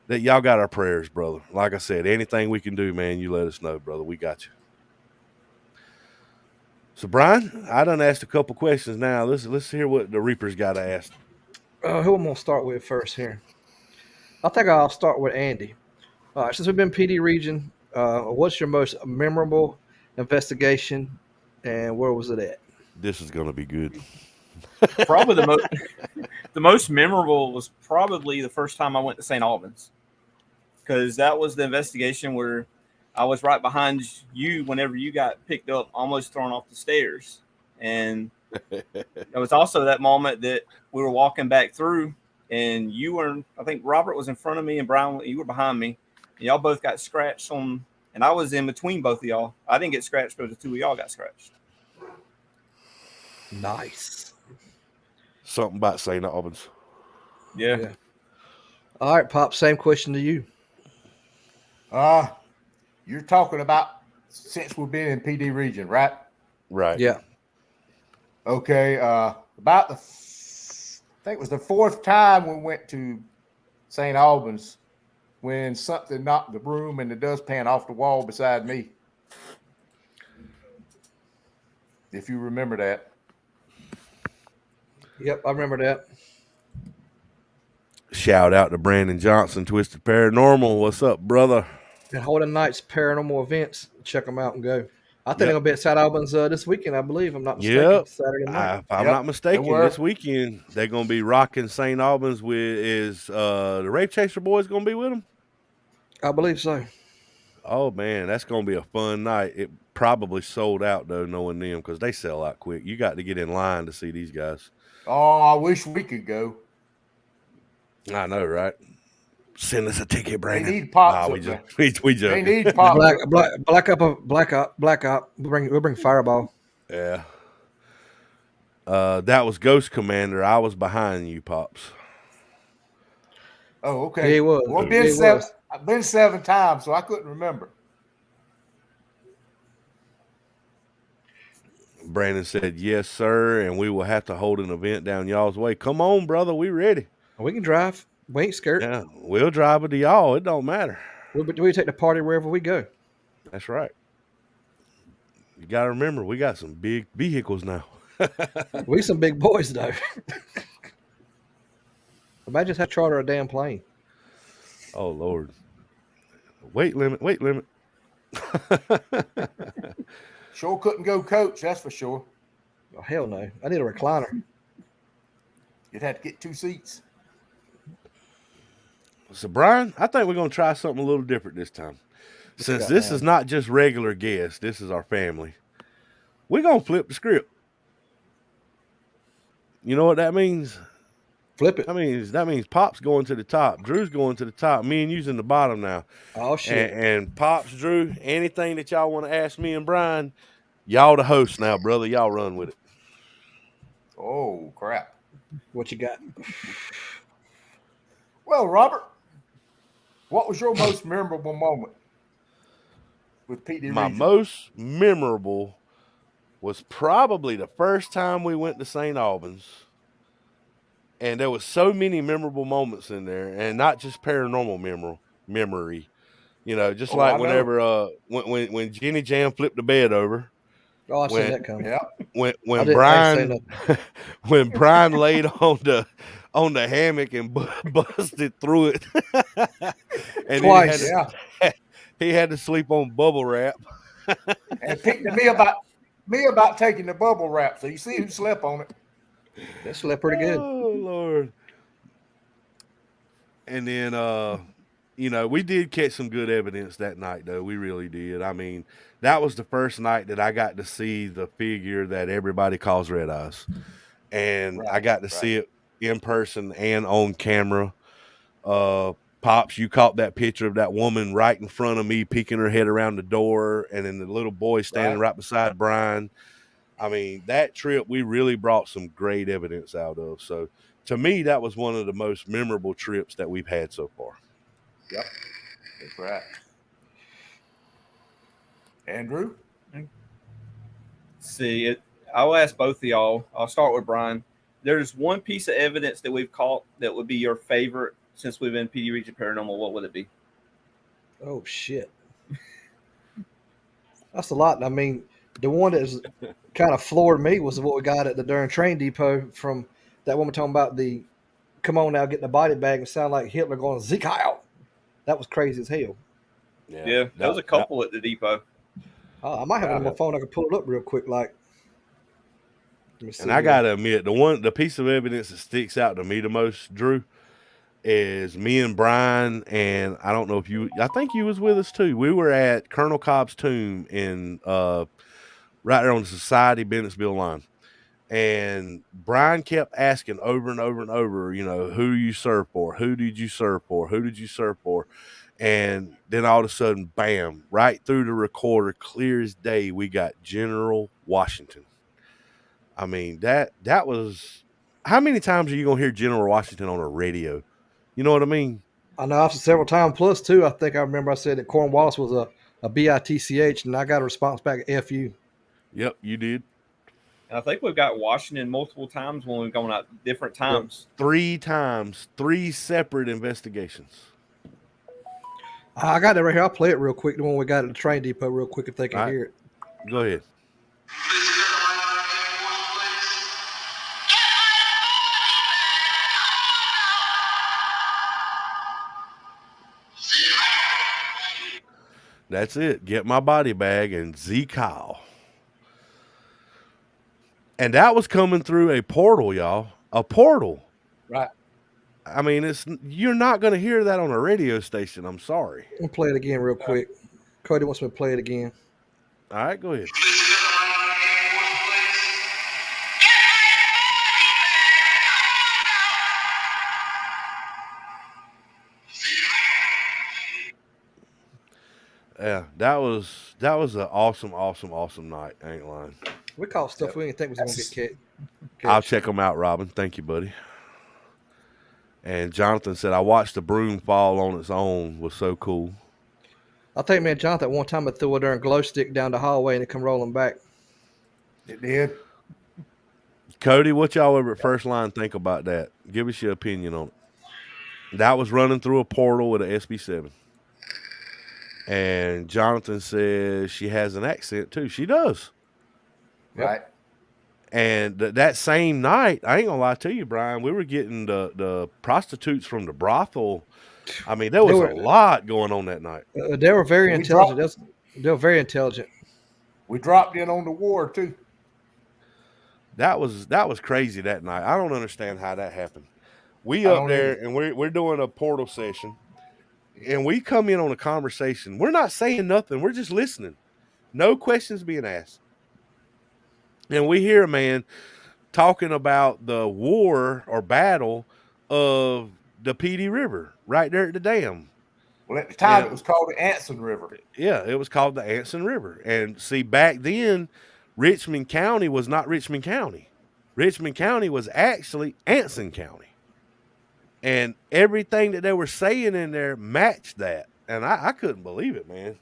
that y'all got our prayers, brother. Like I said, anything we can do, man, you let us know, brother. We got you. So, Brian, I done asked a couple questions now. Let's hear what the Reapers got to ask. Who I'm going to start with first here? I think I'll start with Andy. All right, since we've been PD region, what's your most memorable investigation, and where was it at? This is going to be good. Probably the most memorable was probably the first time I went to St. Albans, because that was the investigation where I was right behind you whenever you got picked up, almost thrown off the stairs. And it was also that moment that we were walking back through, and you were, I think Robert was in front of me and Brian, you were behind me. And y'all both got scratched on, and I was in between both of y'all. I didn't get scratched, but the two of y'all got scratched. Nice. Something about St. Albans. Yeah. All right, Pop. Same question to you. You're talking about since we've been in PD region, right? Right. Yeah. Okay. About I think it was the fourth time we went to St. Albans when something knocked the broom and the dustpan off the wall beside me. If you remember that. Yep, I remember that. Shout out to Brandon Johnson, Twisted Paranormal. What's up, brother? And Horton Nights Paranormal Events. Check them out and go. I think Yep. they're gonna be at St. Albans this weekend. I believe. I'm not mistaken. Yep. Saturday night. If I'm Yep, not mistaken, they were. this weekend they're gonna be rocking St. Albans. Is the Rape Chaser boys gonna be with them? I believe so. Oh man, that's gonna be a fun night. It probably sold out though, knowing them, because they sell out quick. You got to get in line to see these guys. Oh, I wish we could go. I know, right? Send us a ticket, They Brandon. need pops. Nah, up we there. just we They joking. need pops. Black Op. We'll bring Fireball. Yeah. That was Ghost Commander. I was behind you, Pops. Oh, okay. Yeah, he was. Well, Yeah, he was. I've been 7 times, so I couldn't remember. Brandon said, yes, sir, and we will have to hold an event down y'all's way. Come on, brother. We ready. We can drive. We ain't scared. Yeah, we'll drive it to y'all. It don't matter. We take the party wherever we go. That's right. You got to remember, we got some big vehicles now. We some big boys, though. Imagine how to charter a damn plane. Oh, Lord. Weight limit. Sure couldn't go coach, that's for sure. Oh, hell no. I need a recliner. You'd have to get 2 seats. So, Brian, I think we're going to try something a little different this time. Since this is not just regular guests, this is our family. We're going to flip the script. You know what that means? Flip it. That means Pop's going to the top. Drew's going to the top. Me and you's in the bottom now. Oh, shit. And Pops, Drew, anything that y'all want to ask me and Brian, y'all the host now, brother. Y'all run with it. Oh, crap. What you got? Well, Robert, what was your most memorable moment with PD My region? most memorable was probably the first time we went to St. Albans. And there was so many memorable moments in there, and not just paranormal memory. You know, just like whenever when Jenny Jam flipped the bed over. Oh, I seen that coming. Yeah. When Brian when Brian laid on the hammock and busted through it. And twice. He had to sleep on bubble wrap. And picked me about taking the bubble wrap. So you see who slept on it. That slept pretty good. Oh, Lord. And then, we did catch some good evidence that night, though. We really did. I mean, that was the first night that I got to see the figure that everybody calls Red Eyes. And I got to see it in person and on camera. Pops, you caught that picture of that woman right in front of me, peeking her head around the door, and then the little boy standing right beside Brian. I mean, that trip, we really brought some great evidence out of. So, to me, that was one of the most memorable trips that we've had so far. Yep. That's right. Andrew? See, I'll ask both of y'all. I'll start with Brian. There's one piece of evidence that we've caught that would be your favorite since we've been PD Region Paranormal. What would it be? Oh, shit. That's a lot. I mean, the one that is kind of floored me was what we got at the Durham train depot from that woman talking about the come on now, getting the body bag and sound like Hitler going Zeke Heil. That was crazy as hell. Yeah, there was a couple at the depot. I might have it on my phone. I can pull it up real quick. And I got to admit, the piece of evidence that sticks out to me the most, Drew, is me and Brian, and I don't know if I think you was with us too. We were at Colonel Cobb's tomb in right there on the Society Bennettsville line. And Brian kept asking over and over and over, who you serve for? Who did you serve for? Who did you serve for? And then all of a sudden, bam, right through the recorder, clear as day, we got General Washington. I mean, that was, how many times are you going to hear General Washington on a radio? You know what I mean? I know I've said several times. Plus, too, I think I remember I said that Cornwallis was a BITCH, and I got a response back FU. Yep, you did. And I think we've got Washington multiple times when we've gone out different times. 3 times, 3 separate investigations. I got that right here. I'll play it real quick. The one we got at the train depot real quick if they can hear it. Go ahead. That's it. Get my body bag and Z Kyle. And that was coming through a portal, y'all. A portal. Right. I mean, you're not going to hear that on a radio station. I'm sorry. I'll play it again real quick. Cody wants me to play it again. All right, go ahead. Yeah, that was an awesome night. I ain't lying. We caught stuff we didn't think was going to get catch. I'll check them out, Robin. Thank you, buddy. And Jonathan said, I watched the broom fall on its own. Was so cool. I think, man, Jonathan, one time I threw a darn glow stick down the hallway and it come rolling back. It did. Cody, what y'all over at First Line think about that? Give us your opinion on it. That was running through a portal with an SB7. And Jonathan says she has an accent too. She does. Right. And that same night, I ain't gonna lie to you, Brian, we were getting the prostitutes from the brothel. I mean, there was a lot going on that night. They were very intelligent. They were very intelligent. We dropped in on the war too. That was crazy that night. I don't understand how that happened. We up there and we're doing a portal session. And we come in on a conversation. We're not saying nothing. We're just listening. No questions being asked. And we hear a man talking about the war or battle of the PD River right there at the dam. Well, at the time, it was called the Anson River. Yeah, it was called the Anson River. And see, back then, Richmond County was not Richmond County. Richmond County was actually Anson County. And everything that they were saying in there matched that. And I couldn't believe it, man.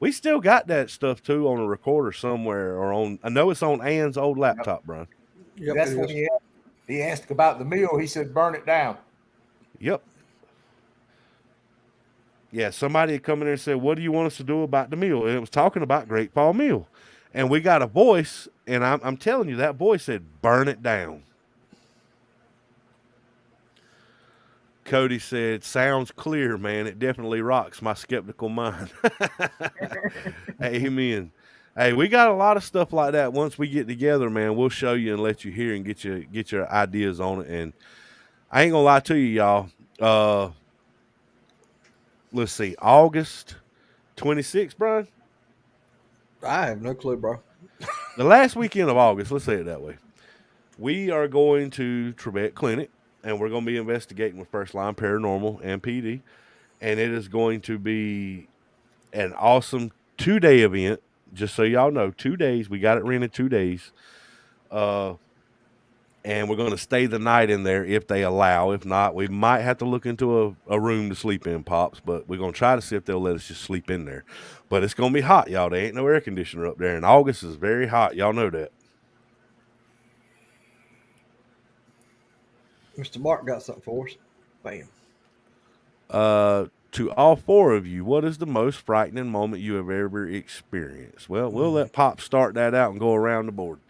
We still got that stuff, too, on a recorder somewhere. I know it's on Ann's old laptop, Brian. Yep, that's when he asked about the mill. He said, burn it down. Yep. Yeah, somebody had come in there and said, what do you want us to do about the mill? And it was talking about Great Fall Mill. And we got a voice, and I'm telling you, that voice said, burn it down. Cody said, sounds clear, man. It definitely rocks my skeptical mind. Amen. Hey, we got a lot of stuff like that. Once we get together, man, we'll show you and let you hear and get your ideas on it. And I ain't gonna lie to you, y'all. Let's see, August 26th, Brian? I have no clue, bro. The last weekend of August, let's say it that way. We are going to Trebek Clinic. And we're going to be investigating with First Line Paranormal and PD. And it is going to be an awesome 2-day event. Just so y'all know, 2 days. We got it rented 2 days. And we're going to stay the night in there if they allow. If not, we might have to look into a room to sleep in, Pops. But we're going to try to see if they'll let us just sleep in there. But it's going to be hot, y'all. There ain't no air conditioner up there. And August is very hot. Y'all know that. Mr. Mark got something for us. Bam. To all 4 of you, what is the most frightening moment you have ever experienced? Well, we'll let Pop start that out and go around the board.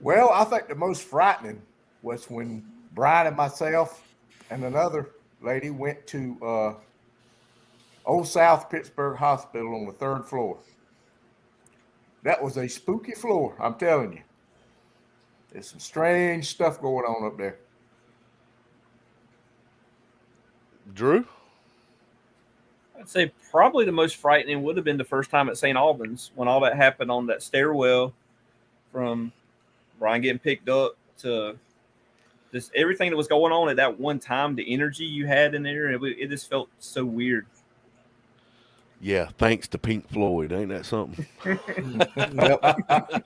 Well, I think the most frightening was when Brian and myself and another lady went to Old South Pittsburgh Hospital on the 3rd floor. That was a spooky floor, I'm telling you. There's some strange stuff going on up there. Drew? I'd say probably the most frightening would have been the first time at St. Albans when all that happened on that stairwell from Brian getting picked up, to just everything that was going on at that one time, the energy you had in there, it just felt so weird. Yeah, thanks to Pink Floyd. Ain't that something? Yep.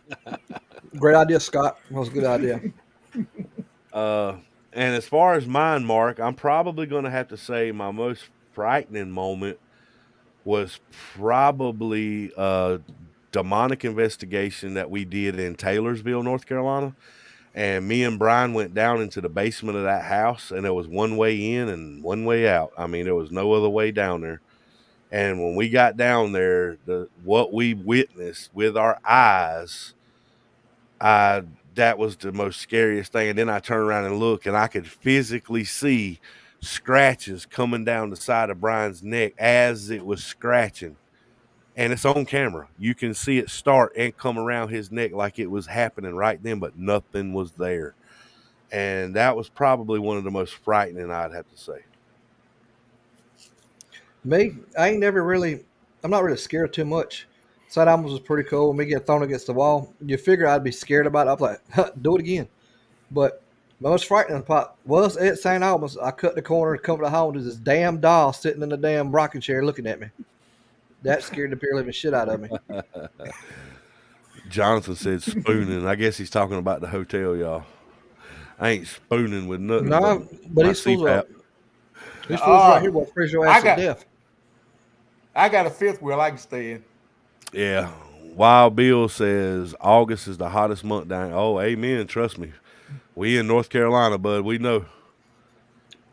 Great idea, Scott. That was a good idea. And as far as mine, Mark, I'm probably going to have to say my most frightening moment was probably a demonic investigation that we did in Taylorsville, North Carolina. And me and Brian went down into the basement of that house, and there was one way in and one way out. I mean, there was no other way down there. And when we got down there, what we witnessed with our eyes, that was the most scariest thing. And then I turned around and looked, and I could physically see scratches coming down the side of Brian's neck as it was scratching. And it's on camera. You can see it start and come around his neck like it was happening right then, but nothing was there. And that was probably one of the most frightening, I'd have to say. Me, I'm not really scared too much. Side Animals was pretty cool. Me getting thrown against the wall. You figure I'd be scared about it. I was like, do it again. But my most frightening part was at St. Albans. I cut the corner, come to the home, there's this damn doll sitting in the damn rocking chair looking at me. That scared the pure living shit out of me. Jonathan said spooning. I guess he's talking about the hotel, y'all. I ain't spooning with nothing. No, but he's fools CPAP. up. These fools right here will freeze your ass to death. I got a fifth wheel I can stay in. Yeah. Wild Bill says August is the hottest month down. Oh, amen. Trust me. We in North Carolina, bud. We know.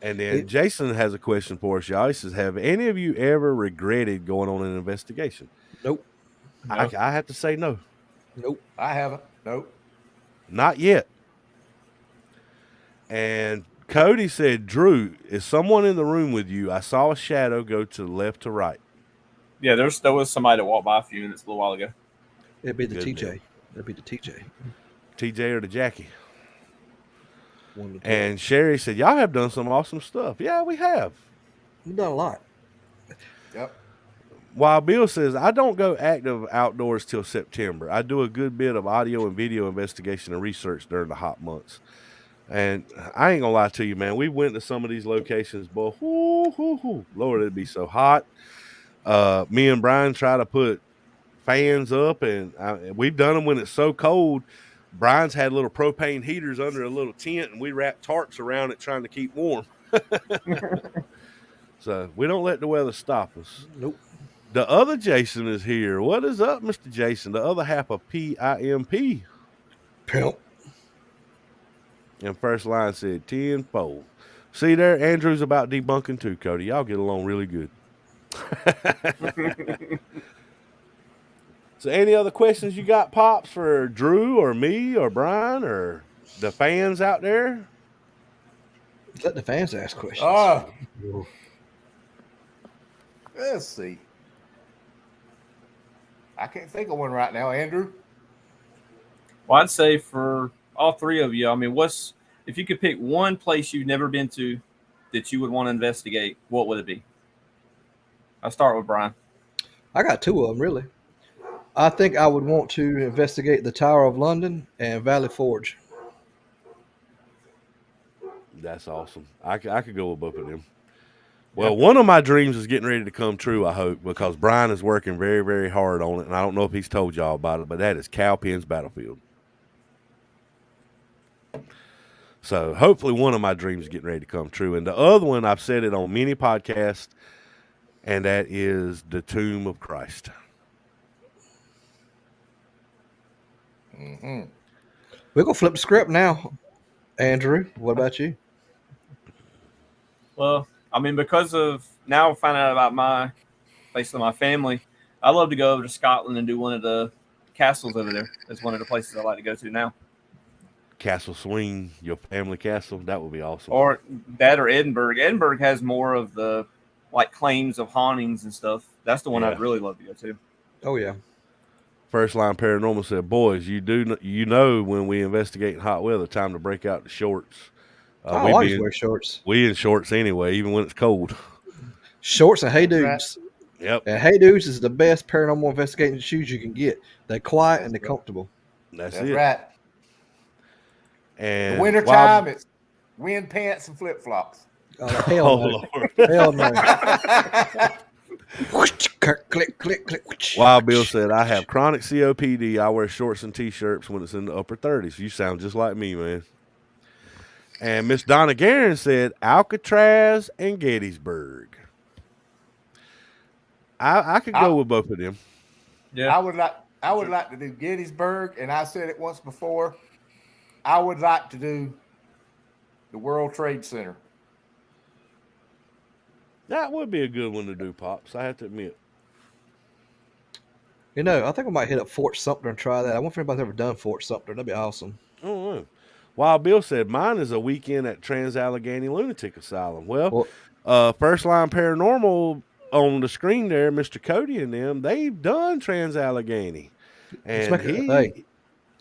And then Jason has a question for us, y'all. He says, have any of you ever regretted going on an investigation? Nope. No. I have to say no. Nope. I haven't. Nope. Not yet. And Cody said, Drew, is someone in the room with you? I saw a shadow go to left to right. Yeah, there was somebody that walked by a few minutes a little while ago. It'd be the Good TJ. deal. It'd be the TJ. TJ or the Jackie. And Sherry said, y'all have done some awesome stuff. Yeah, we have. We've done a lot. Yep. While Bill says, I don't go active outdoors till September. I do a good bit of audio and video investigation and research during the hot months. And I ain't gonna lie to you, man. We went to some of these locations, boy. Lord, it'd be so hot. Me and Brian try to put fans up, and we've done them when it's so cold. Brian's had little propane heaters under a little tent, and we wrap tarps around it trying to keep warm. So we don't let the weather stop us. Nope. The other Jason is here. What is up, Mr. Jason? The other half of PIMP. Pimp. And first line said tenfold. See there, Andrew's about debunking too, Cody. Y'all get along really good. So any other questions you got, Pops, for Drew or me or Brian or the fans out there? Let the fans ask questions. Let's see. I can't think of one right now, Andrew. Well, I'd say for all three of you, I mean, if you could pick one place you've never been to that you would want to investigate, what would it be? I'll start with Brian. I got two of them, really. I think I would want to investigate the Tower of London and Valley Forge. That's awesome. I could go with both of them. Well, one of my dreams is getting ready to come true, I hope, because Brian is working very, very hard on it, and I don't know if he's told y'all about it, but that is Cowpens Battlefield. So hopefully one of my dreams is getting ready to come true. And the other one, I've said it on many podcasts, and that is the Tomb of Christ. Mm-hmm. We're going to flip the script now. Andrew, what about you? Well, I mean, because of now finding out about basically my family, I love to go over to Scotland and do one of the castles over there. That's one of the places I like to go to now. Castle Swing, your family castle, that would be awesome. Or that or Edinburgh. Edinburgh has more of the claims of hauntings and stuff. That's the one I'd really love to go to. Oh, yeah. First Line Paranormal said, boys, you know when we investigate in hot weather, time to break out the shorts. I always wear shorts. We in shorts anyway, even when it's cold. Shorts and Hey Dudes. Yep. And Hey Dudes is the best paranormal investigating shoes you can get. They're quiet and they're comfortable. That's That's it. right. And The winter time, it's wind pants and flip flops. Hell no. Lord. Hell no. Click, click, click. Wild Bill said, I have chronic COPD. I wear shorts and t-shirts when it's in the upper 30s. You sound just like me, man. And Miss Donna Guerin said, Alcatraz and Gettysburg. I could go with both of them. Yeah. I would like to do Gettysburg, and I said it once before. I would like to do the World Trade Center. That would be a good one to do, Pops. I have to admit. You know, I think I might hit up Fort Sumter and try that. I wonder if anybody's ever done Fort Sumter. That'd be awesome. Oh, Wild Bill said, mine is a weekend at Trans-Allegheny Lunatic Asylum. Well, First Line Paranormal on the screen there, Mr. Cody and them, they've done Trans-Allegheny. And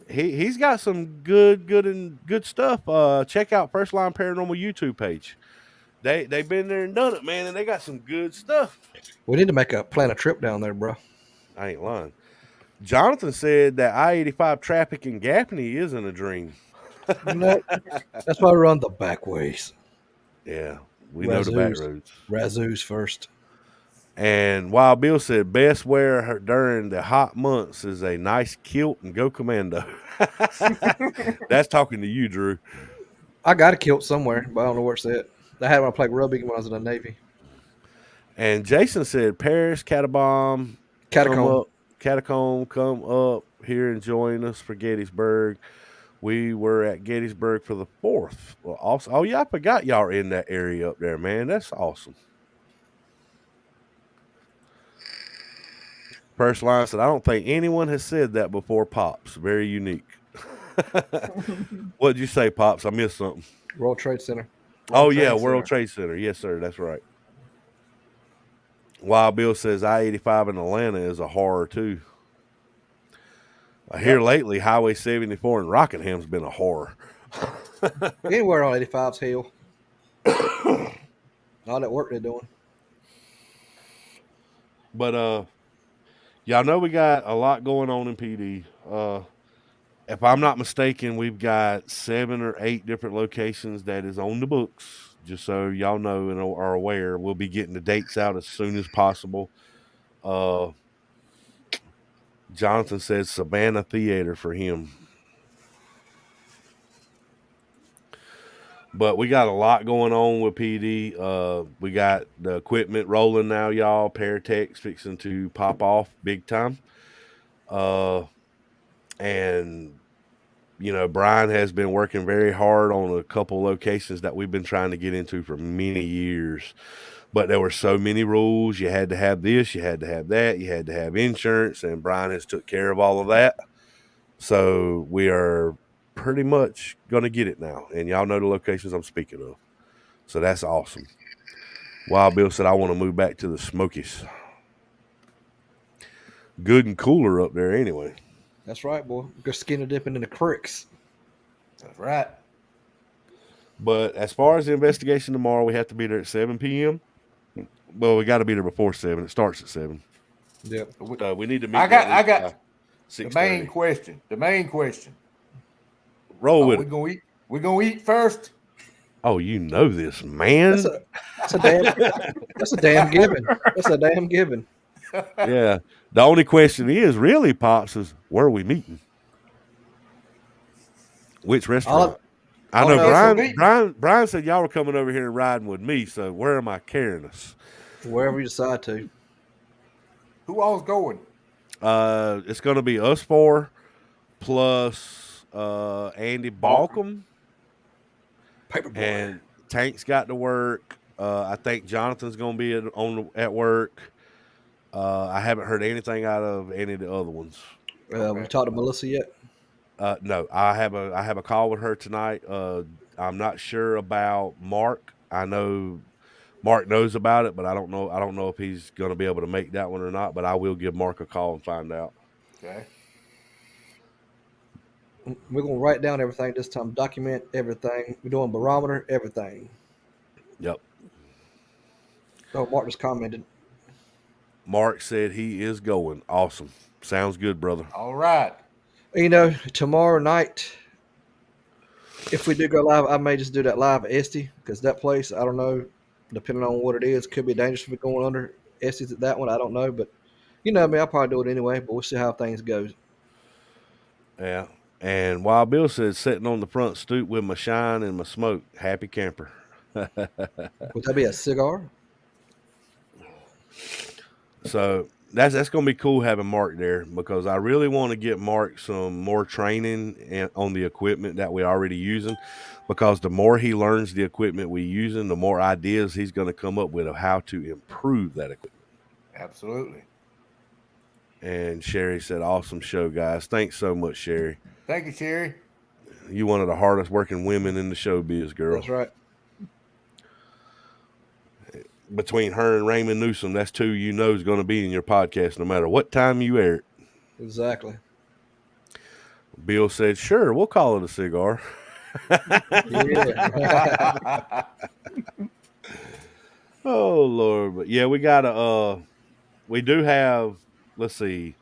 he's got some good stuff. Check out First Line Paranormal YouTube page. They've been there and done it, man, and they got some good stuff. We need to plan a trip down there, bro. I ain't lying. Jonathan said that I-85 traffic in Gaffney isn't a dream. You know, that's why we run the back ways. Yeah, we know the back roads. Razzoos first. And Wild Bill said, best wear during the hot months is a nice kilt and go commando. That's talking to you, Drew. I got a kilt somewhere, but I don't know where it's at. I had one I played rugby when I was in the Navy. And Jason said, Paris, Catacomb, come up here and join us for Gettysburg. We were at Gettysburg for the 4th. Well, also, oh yeah, I forgot y'all are in that area up there, man. That's awesome. First Line said, I don't think anyone has said that before, Pops. Very unique. What'd you say, Pops? I missed something. World Trade Center. World Trade Center. Yes, sir. That's right. Wild Bill says I-85 in Atlanta is a horror, too. Here lately, Highway 74 in Rockingham's been a horror. Anywhere on 85's hell. All that work they're doing. But y'all know we got a lot going on in PD. If I'm not mistaken, we've got 7 or 8 different locations that is on the books. Just so y'all know and are aware, we'll be getting the dates out as soon as possible. Jonathan says Savannah Theater for him. But we got a lot going on with PD. We got the equipment rolling now, y'all. Paratech's fixing to pop off big time. And, you know, Brian has been working very hard on a couple locations that we've been trying to get into for many years. But there were so many rules. You had to have this, you had to have that, you had to have insurance, and Brian has took care of all of that. So we are pretty much going to get it now. And y'all know the locations I'm speaking of. So that's awesome. Wild Bill said, I want to move back to the Smokies. Good and cooler up there anyway. That's right, boy. Go skinny dipping in the creeks. That's right. But as far as the investigation tomorrow, we have to be there at 7 p.m. Well, we got to be there before 7. It starts at 7. Yep. We need to meet. I got the main 6:30. question. The main question. Roll with we it. gonna eat? We gonna eat first? Oh, you know this, man. That's a damn given. That's a damn given. Yeah. The only question is, really, Pops, is where are we meeting? Which restaurant? I know Brian said y'all were coming over here and riding with me, so where am I carrying us? Wherever you decide to. Who all's going? It's going to be us 4 plus Andy Balcom. Paperboy. And Tank's got to work. I think Jonathan's going to be at work. I haven't heard anything out of any of the other ones. We talked to Melissa yet? No, I have a call with her tonight. I'm not sure about Mark. I know Mark knows about it, but I don't know if he's going to be able to make that one or not. But I will give Mark a call and find out. Okay. We're gonna write down everything this time. Document everything. We're doing barometer, everything. Yep. Oh, Mark just commented. Mark said he is going. Awesome. Sounds good, brother. All right. You know, tomorrow night If we do go live, I may just do that live at Esty because that place, I don't know, depending on what it is, could be dangerous if we're going under Esty's at that one. I don't know, but you know me, I'll probably do it anyway. But we'll see how things go. Yeah. And Wild Bill said, sitting on the front stoop with my shine and my smoke, happy camper. Would that be a cigar? So that's going to be cool having Mark there because I really want to get Mark some more training on the equipment that we're already using, because the more he learns the equipment we're using, the more ideas he's going to come up with of how to improve that equipment. Absolutely. And Sherry said, awesome show, guys. Thanks so much, Sherry. Thank you, Sherry. You one of the hardest working women in the showbiz, girl. That's right. Between her and Raymond Newsom, that's two you know is going to be in your podcast no matter what time you air it. Exactly. Bill said, sure, we'll call it a cigar. Yeah. Oh, Lord. But yeah, we got to, we do have, let's see,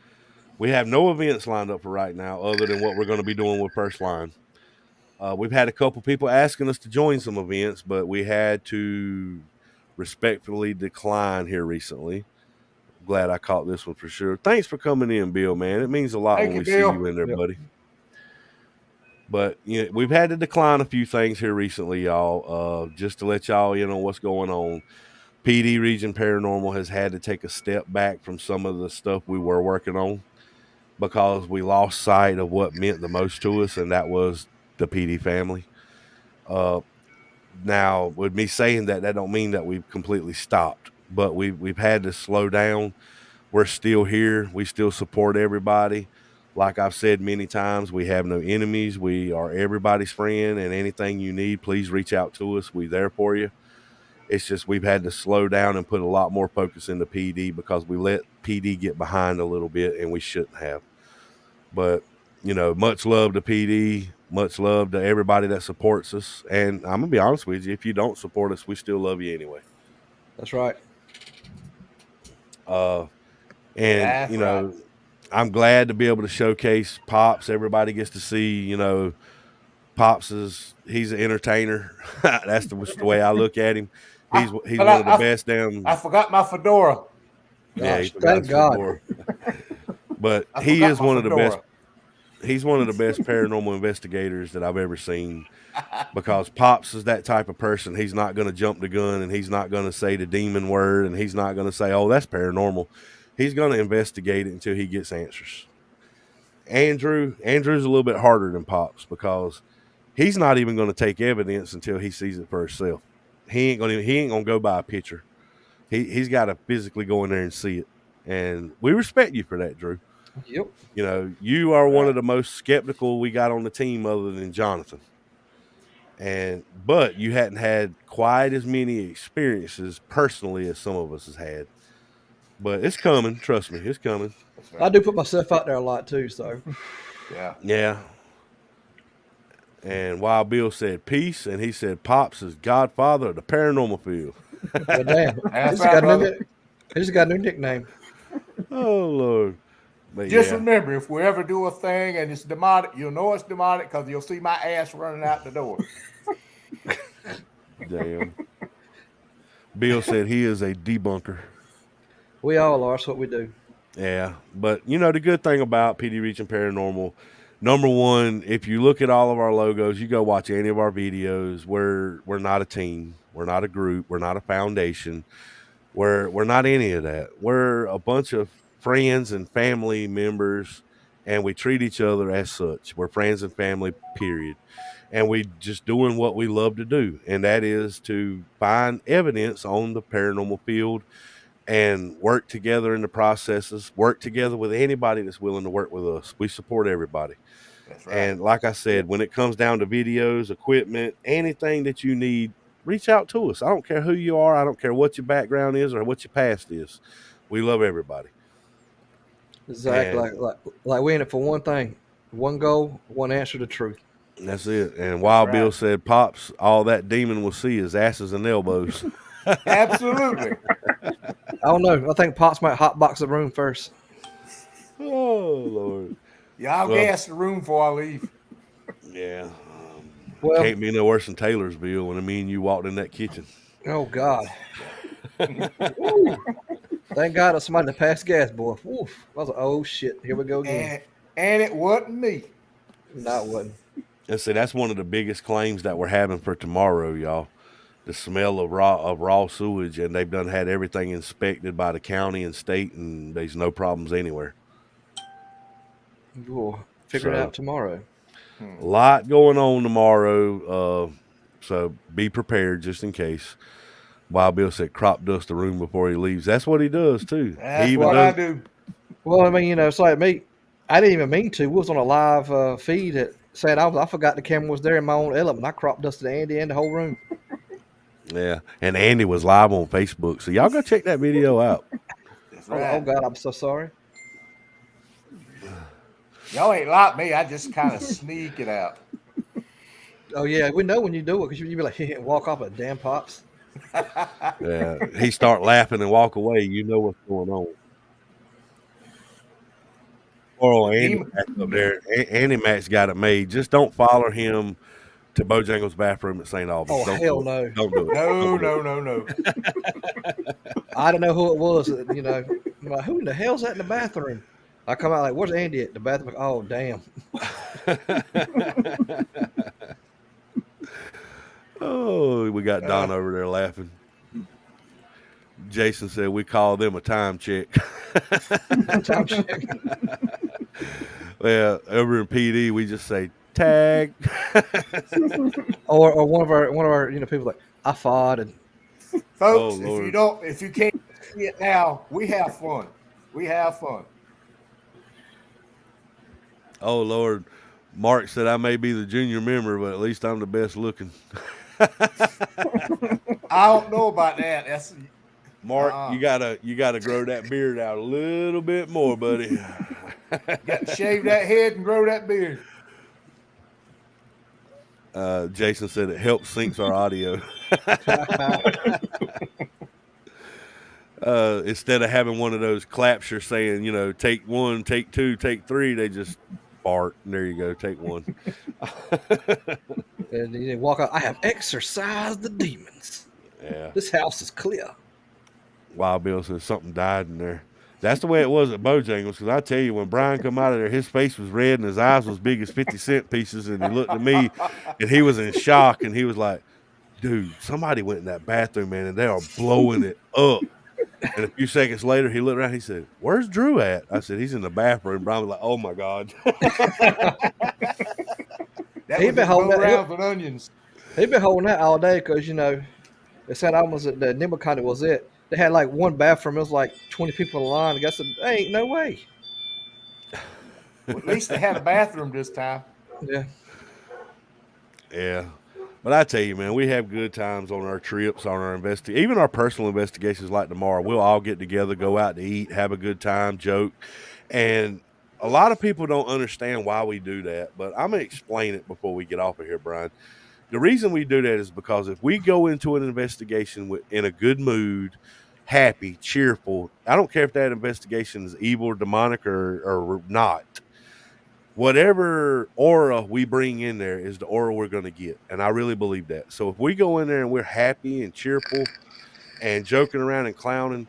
we have no events lined up for right now other than what we're going to be doing with First Line. We've had a couple people asking us to join some events, but we had to respectfully decline here recently. Glad I caught this one for sure. Thanks for coming in, Bill, man. It means a lot Thank when you, we Bill. see you in there, Yep. buddy. But you know, we've had to decline a few things here recently, y'all. Just to let y'all know what's going on. PD Region Paranormal has had to take a step back from some of the stuff we were working on because we lost sight of what meant the most to us, and that was the PD family. Now, with me saying that, that don't mean that we've completely stopped, but we've had to slow down. We're still here. We still support everybody. Like I've said many times, we have no enemies. We are everybody's friend, and anything you need, please reach out to us. We're there for you. It's just we've had to slow down and put a lot more focus into PD because we let PD get behind a little bit, and we shouldn't have. But, you know, much love to PD, much love to everybody that supports us. And I'm going to be honest with you, if you don't support us, we still love you anyway. That's right. And, you know, right. I'm glad to be able to showcase Pops. Everybody gets to see, you know, Pops he's an entertainer. That's the way I look at him. He's one of the best damn. I forgot my fedora. Yeah, he Gosh, forgot thank his God. fedora. But I he forgot is my one of the fedora. best. He's one of the best paranormal investigators that I've ever seen, because Pops is that type of person. He's not going to jump the gun, and he's not going to say the demon word, and he's not going to say, oh, that's paranormal. He's going to investigate it until he gets answers. Andrew's a little bit harder than Pops because he's not even going to take evidence until he sees it for himself. He ain't going to go by a picture. He's got to physically go in there and see it. And we respect you for that, Drew. Yep. You know, you are one of the most skeptical we got on the team other than Jonathan. But you hadn't had quite as many experiences personally as some of us has had. But it's coming. Trust me, it's coming. Right. I do put myself out there a lot too, so. Yeah. And Wild Bill said peace, and he said Pops is godfather of the paranormal field. Well, damn. That's right, brother. He just got a new nickname. Oh, Lord. But Just yeah. remember, if we ever do a thing and it's demonic, you'll know it's demonic because you'll see my ass running out the door. Damn. Bill said he is a debunker. We all are. That's what we do. Yeah. But, you know, the good thing about PD Region Paranormal, number one, if you look at all of our logos, you go watch any of our videos, we're not a team. We're not a group. We're not a foundation. We're not any of that. We're a bunch of friends and family members, and we treat each other as such. We're friends and family, period. And we just doing what we love to do, and that is to find evidence on the paranormal field and work together in the processes, work together with anybody that's willing to work with us. We support everybody. That's right. And like I said, when it comes down to videos, equipment, anything that you need, reach out to us. I don't care who you are. I don't care what your background is or what your past is. We love everybody. Exactly. Like we're in it for one thing, one goal, one answer to truth. That's it. And Wild Bill said, Pops, all that demon will see is asses and elbows. Absolutely. I don't know. I think Pops might hotbox the room first. Oh, Lord. Yeah, I'll gas the room before I leave. Yeah. Well, Can't be no worse than Taylorsville when me and you walked in that kitchen. oh God. Woo. Thank God it's somebody that passed gas, boy. Oof. I was like, oh shit, here we go again. And it wasn't me. No, it wasn't. And see, that's one of the biggest claims that we're having for tomorrow, y'all. The smell of raw sewage, and they've done had everything inspected by the county and state, and there's no problems anywhere. We'll figure it out tomorrow. A lot going on tomorrow, so be prepared just in case. Wild Bill said crop dust the room before he leaves. That's what he does too. That's what I do. Well, I mean, you know, it's like me. I didn't even mean to. We was on a live feed that said I forgot the camera was there in my own element. I crop dusted Andy and the whole room. Yeah, and Andy was live on Facebook, so y'all go check that video out. Oh God, I'm so sorry. Y'all ain't like me. I just kind of sneak it out. Oh yeah, we know when you do it because you be like walk off at damn pops. Yeah, he start laughing and walk away. You know what's going on. Oh, Andy Matt's up there. Andy Matt's got it made. Just don't follow him to Bojangles' bathroom at St. Albans. Oh, Don't hell do it. no. Don't do it. No. I don't know who it was. You know, I'm like, who in the hell's that in the bathroom? I come out like, where's Andy at the bathroom? Oh, damn. Oh, we got Don over there laughing. Jason said we call them a time check. Time check. Well, over in PD, we just say tag. or one of our people like I fought and Folks, Lord. if you can't see it now, we have fun. We have fun. Oh Lord, Mark said I may be the junior member, but at least I'm the best looking. I don't know about that. That's Mark, you gotta grow that beard out a little bit more, buddy. got to shave that head and grow that beard. Jason said it helps syncs our audio. Instead of having one of those claps you're saying, you know, take one, take two, take three, they just fart. And there you go, take one. and you walk out. I have exorcised the demons. Yeah. This house is clear. Wild Bill says something died in there. That's the way it was at Bojangles, because I tell you, when Brian come out of there, his face was red and his eyes was big as 50-cent pieces, and he looked at me, and he was in shock, and he was like, dude, somebody went in that bathroom, man, and they are blowing it up. And a few seconds later, he looked around, he said, where's Drew at? I said, he's in the bathroom. Brian was like, oh, my God. He's been holding that. With onions. He's been holding that all day because, you know, they said almost at the Nimble County was it. They had like one bathroom. It was like 20 people in line. The guy said, "There ain't no way." Well, at least they had a bathroom this time. Yeah. Yeah. But I tell you, man, we have good times on our trips, on our even our personal investigations like tomorrow. We'll all get together, go out to eat, have a good time, joke. And a lot of people don't understand why we do that, but I'm going to explain it before we get off of here, Brian. The reason we do that is because if we go into an investigation in a good mood, happy, cheerful, I don't care if that investigation is evil or demonic or not. Whatever aura we bring in there is the aura we're going to get. And I really believe that. So if we go in there and we're happy and cheerful and joking around and clowning,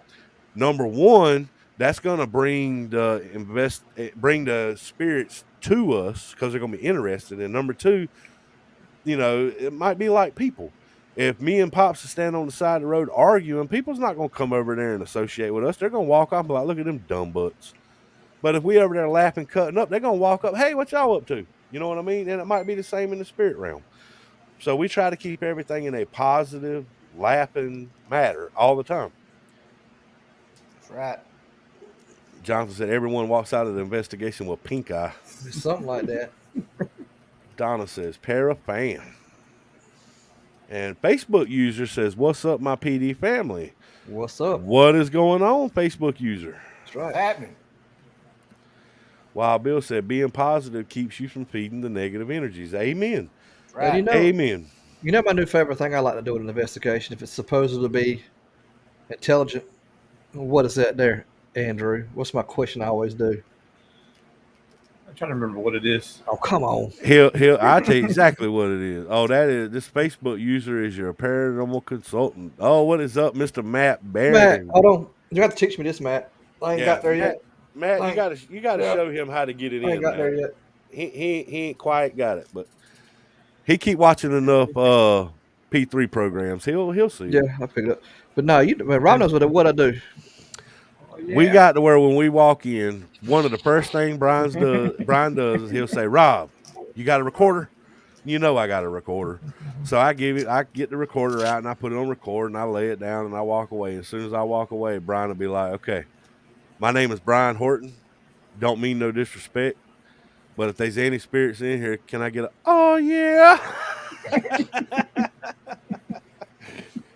number one, that's going to bring the spirits to us because they're going to be interested. And number two, you know, it might be like people. If me and Pops are standing on the side of the road arguing, people's not going to come over there and associate with us. They're going to walk off and be like, look at them dumb butts. But if we over there laughing, cutting up, they're going to walk up, hey, what y'all up to? You know what I mean? And it might be the same in the spirit realm. So we try to keep everything in a positive, laughing matter all the time. That's right. Jonathan said everyone walks out of the investigation with pink eye. Something like that. Donna says, Parafan. And Facebook user says, what's up, my PD family? What's up? What is going on, Facebook user? That's right. What's happening? Wild Bill said, being positive keeps you from feeding the negative energies. Amen. Right. You know, Amen. You know my new favorite thing I like to do in an investigation, if it's supposed to be intelligent, what is that there, Andrew? What's my question I always do? trying to remember what it is. Oh, come on. I'll tell you exactly what it is. Oh, that is this Facebook user is your paranormal consultant. Oh, what is up, Mr. Matt Matt, Barron? hold on. You have to teach me this, Matt. I ain't got there yet. Matt, I you ain't- gotta yeah. show him how to get it I ain't in, got there Matt. yet. He ain't quite got it, but he keep watching enough P3 programs. He'll see. Yeah, I picked it up. But no, Rob knows what I do. Oh, yeah. We got to where when we walk in, one of the first thing Brian does is he'll say, "Rob, you got a recorder?" You know I got a recorder. So I get the recorder out and I put it on record and I lay it down and I walk away. As soon as I walk away, Brian will be like, "Okay, my name is Brian Horton. Don't mean no disrespect, but if there's any spirits in here, can I get a oh yeah?"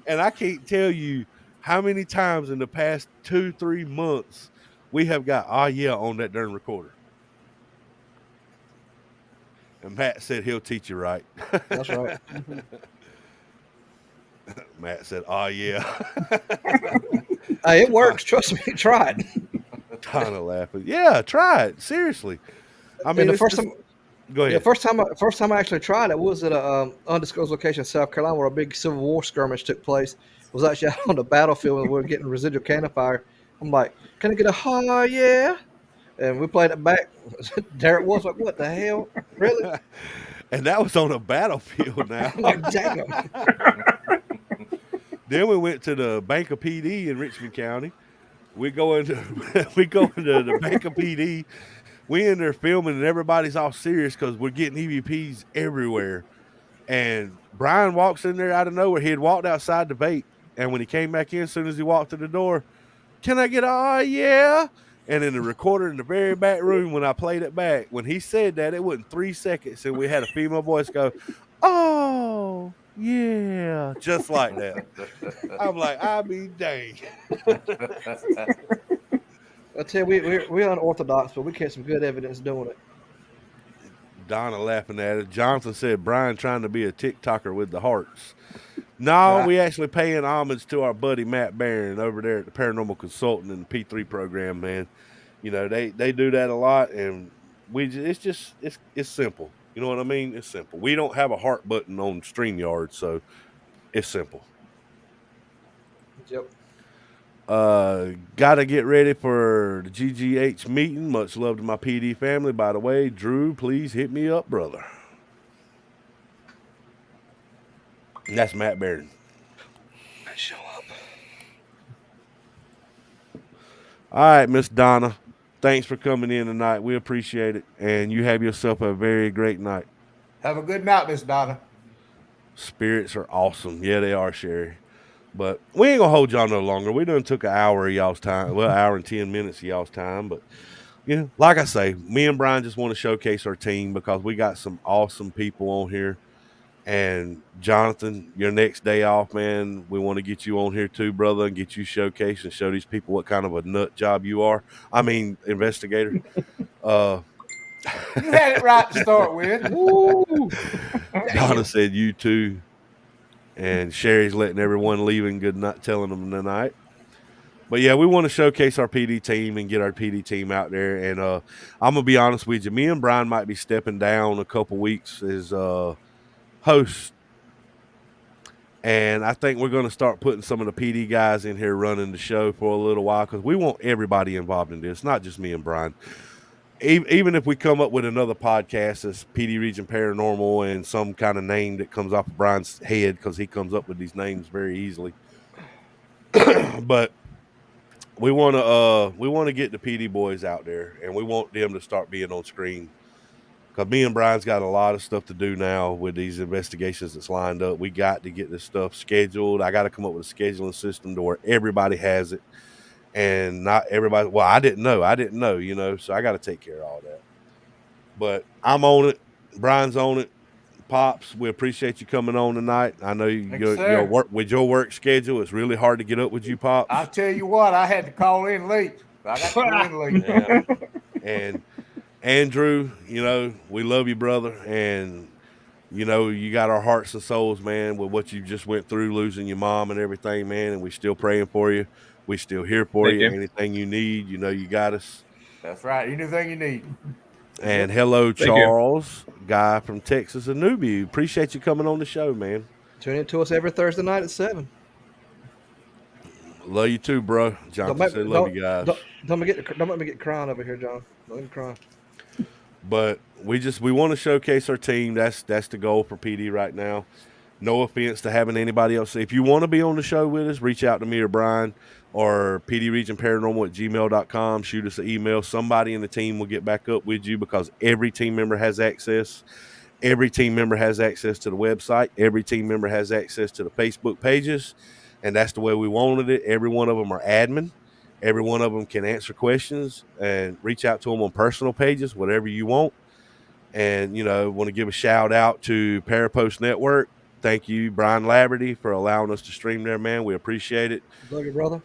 And I can't tell you how many times in the past 2-3 months we have got oh yeah on that darn recorder. And Matt said he'll teach you right. That's right. Matt said, "Oh yeah." Hey, it works. Trust me. Try it. Donna laughing. Yeah, try it. Seriously. I mean, And the it's first just- time, go ahead. yeah, first time I actually tried it was at a undisclosed location in South Carolina where a big Civil War skirmish took place. It was actually out on the battlefield and we were getting residual cannon fire. I'm like, can I get a oh yeah? And we played it back. There it was. Like, what the hell? Really? And that was on a battlefield now. I'm like, damn. Then we went to the Bank of PD in Richmond County. We go into the Bank of PD. We in there filming and everybody's all serious because we're getting EVPs everywhere. And Brian walks in there out of nowhere. He had walked outside to vape. And when he came back in, as soon as he walked to the door, can I get a oh yeah? And in the recorder in the very back room, when I played it back, when he said that, it wasn't 3 seconds, and we had a female voice go, "Oh yeah," just like that. I'm like, I mean, dang. I tell you, we're unorthodox, but we catch some good evidence doing it. Donna laughing at it. Jonathan said, "Brian trying to be a TikToker with the hearts." No, we actually paying homage to our buddy Matt Barron over there at the Paranormal Consultant and the P3 program, man. You know, they do that a lot, and it's simple. You know what I mean? It's simple. We don't have a heart button on StreamYard, so it's simple. Yep. Gotta get ready for the GGH meeting. Much love to my PD family. By the way, Drew, please hit me up, brother. And that's Matt Barron. I show up. All right, Miss Donna. Thanks for coming in tonight. We appreciate it. And you have yourself a very great night. Have a good night, Miss Donna. Spirits are awesome. Yeah, they are, Sherry. But we ain't gonna hold y'all no longer. We done took an hour of y'all's time. Well, an hour and 10 minutes of y'all's time. But you know, like I say, me and Brian just want to showcase our team because we got some awesome people on here. And Jonathan, your next day off, man, we want to get you on here too, brother, and get you showcased and show these people what kind of a nut job you are. I mean, investigator. You had it right to start with. Woo! Donna said you too. And Sherry's letting everyone leave and good night, telling them tonight. But yeah, we want to showcase our PD team and get our PD team out there. And I'm gonna be honest with you, me and Brian might be stepping down a couple weeks as host. And I think we're going to start putting some of the PD guys in here running the show for a little while because we want everybody involved in this, not just me and Brian. Even if we come up with another podcast that's PD Region Paranormal and some kind of name that comes off of Brian's head because he comes up with these names very easily. But we want to get the PD boys out there and we want them to start being on screen. Because me and Brian's got a lot of stuff to do now with these investigations that's lined up. We got to get this stuff scheduled. I got to come up with a scheduling system to where everybody has it. And not everybody, well, I didn't know, you know, so I got to take care of all that. But I'm on it. Brian's on it. Pops, we appreciate you coming on tonight. I know your work with your work schedule. It's really hard to get up with you, Pops. I'll tell you what, I had to call in late. I got to call in late. Yeah. And Andrew, you know, we love you, brother. And, you know, you got our hearts and souls, man, with what you just went through, losing your mom and everything, man. And we still praying for you. We still here for you. Anything you need, you know, you got us. That's right. Anything you need. And hello, Thank you. Charles, guy from Texas, a newbie. Appreciate you coming on the show, man. Tune in to us every Thursday night at 7. Love you too, bro. Jonathan said, love you guys. Don't let me get crying over here, John. Don't let me cry. But we want to showcase our team. That's the goal for PD right now. No offense to having anybody else. If you want to be on the show with us, reach out to me or Brian or pdregionparanormal@gmail.com. Shoot us an email. Somebody in the team will get back up with you because every team member has access. Every team member has access to the website. Every team member has access to the Facebook pages. And that's the way we wanted it. Every one of them are admin. Every one of them can answer questions and reach out to them on personal pages, whatever you want. And, want to give a shout out to Parapost Network. Thank you, Brian Laverty, for allowing us to stream there, man. We appreciate it. Love you, brother.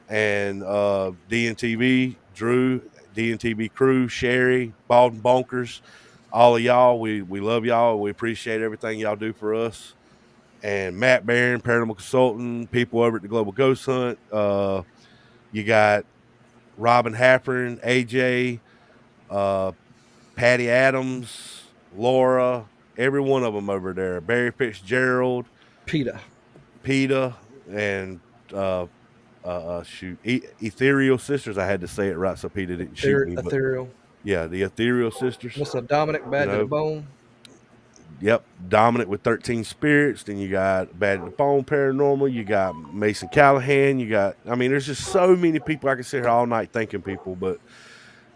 And DNTV, Drew, DNTV crew, Sherry, Baldwin Bonkers, all of y'all. We love y'all. We appreciate everything y'all do for us. And Matt Barron, Paranormal Consultant, people over at the Global Ghost Hunt. You got Robin Haffern, AJ, Patty Adams, Laura, every one of them over there. Barry Fitzgerald, PETA, and Ethereal Sisters. I had to say it right so Peter didn't shoot me. Ethereal. Yeah, the Ethereal Sisters. Mr. Dominic, Bad to the Bone. Yep, Dominic with 13 Spirits. Then you got Bad to the Bone Paranormal. You got Mason Callahan. There's just so many people. I can sit here all night thanking people, but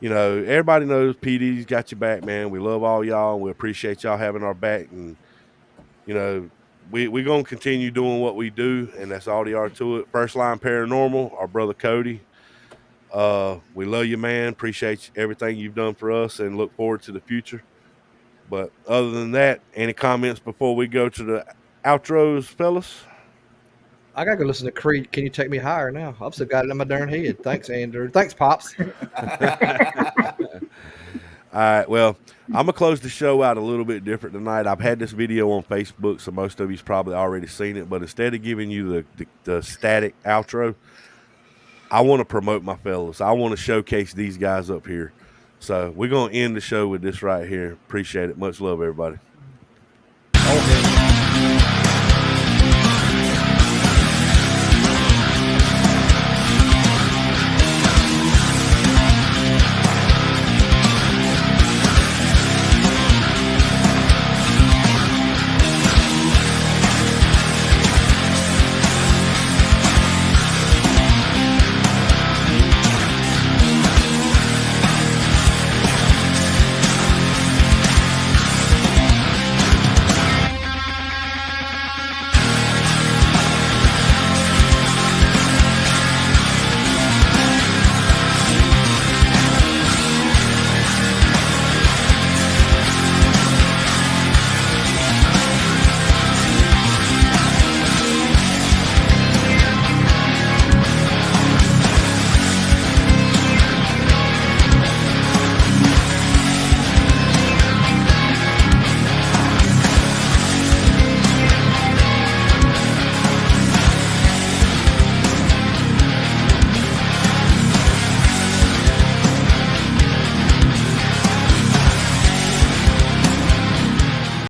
everybody knows PD's got your back, man. We love all y'all. And we appreciate y'all having our back. And, we're going to continue doing what we do, and that's all there are to it. First Line Paranormal, our brother Cody. We love you, man. Appreciate everything you've done for us and look forward to the future. But other than that, any comments before we go to the outros, fellas? I gotta go listen to Creed. Can you take me higher now? I've still got it in my darn head. Thanks, Andrew. Thanks, Pops. All right, well, I'm going to close the show out a little bit different tonight. I've had this video on Facebook, so most of you's probably already seen it. But instead of giving you the static outro, I want to promote my fellas. I want to showcase these guys up here. So we're going to end the show with this right here. Appreciate it. Much love, everybody.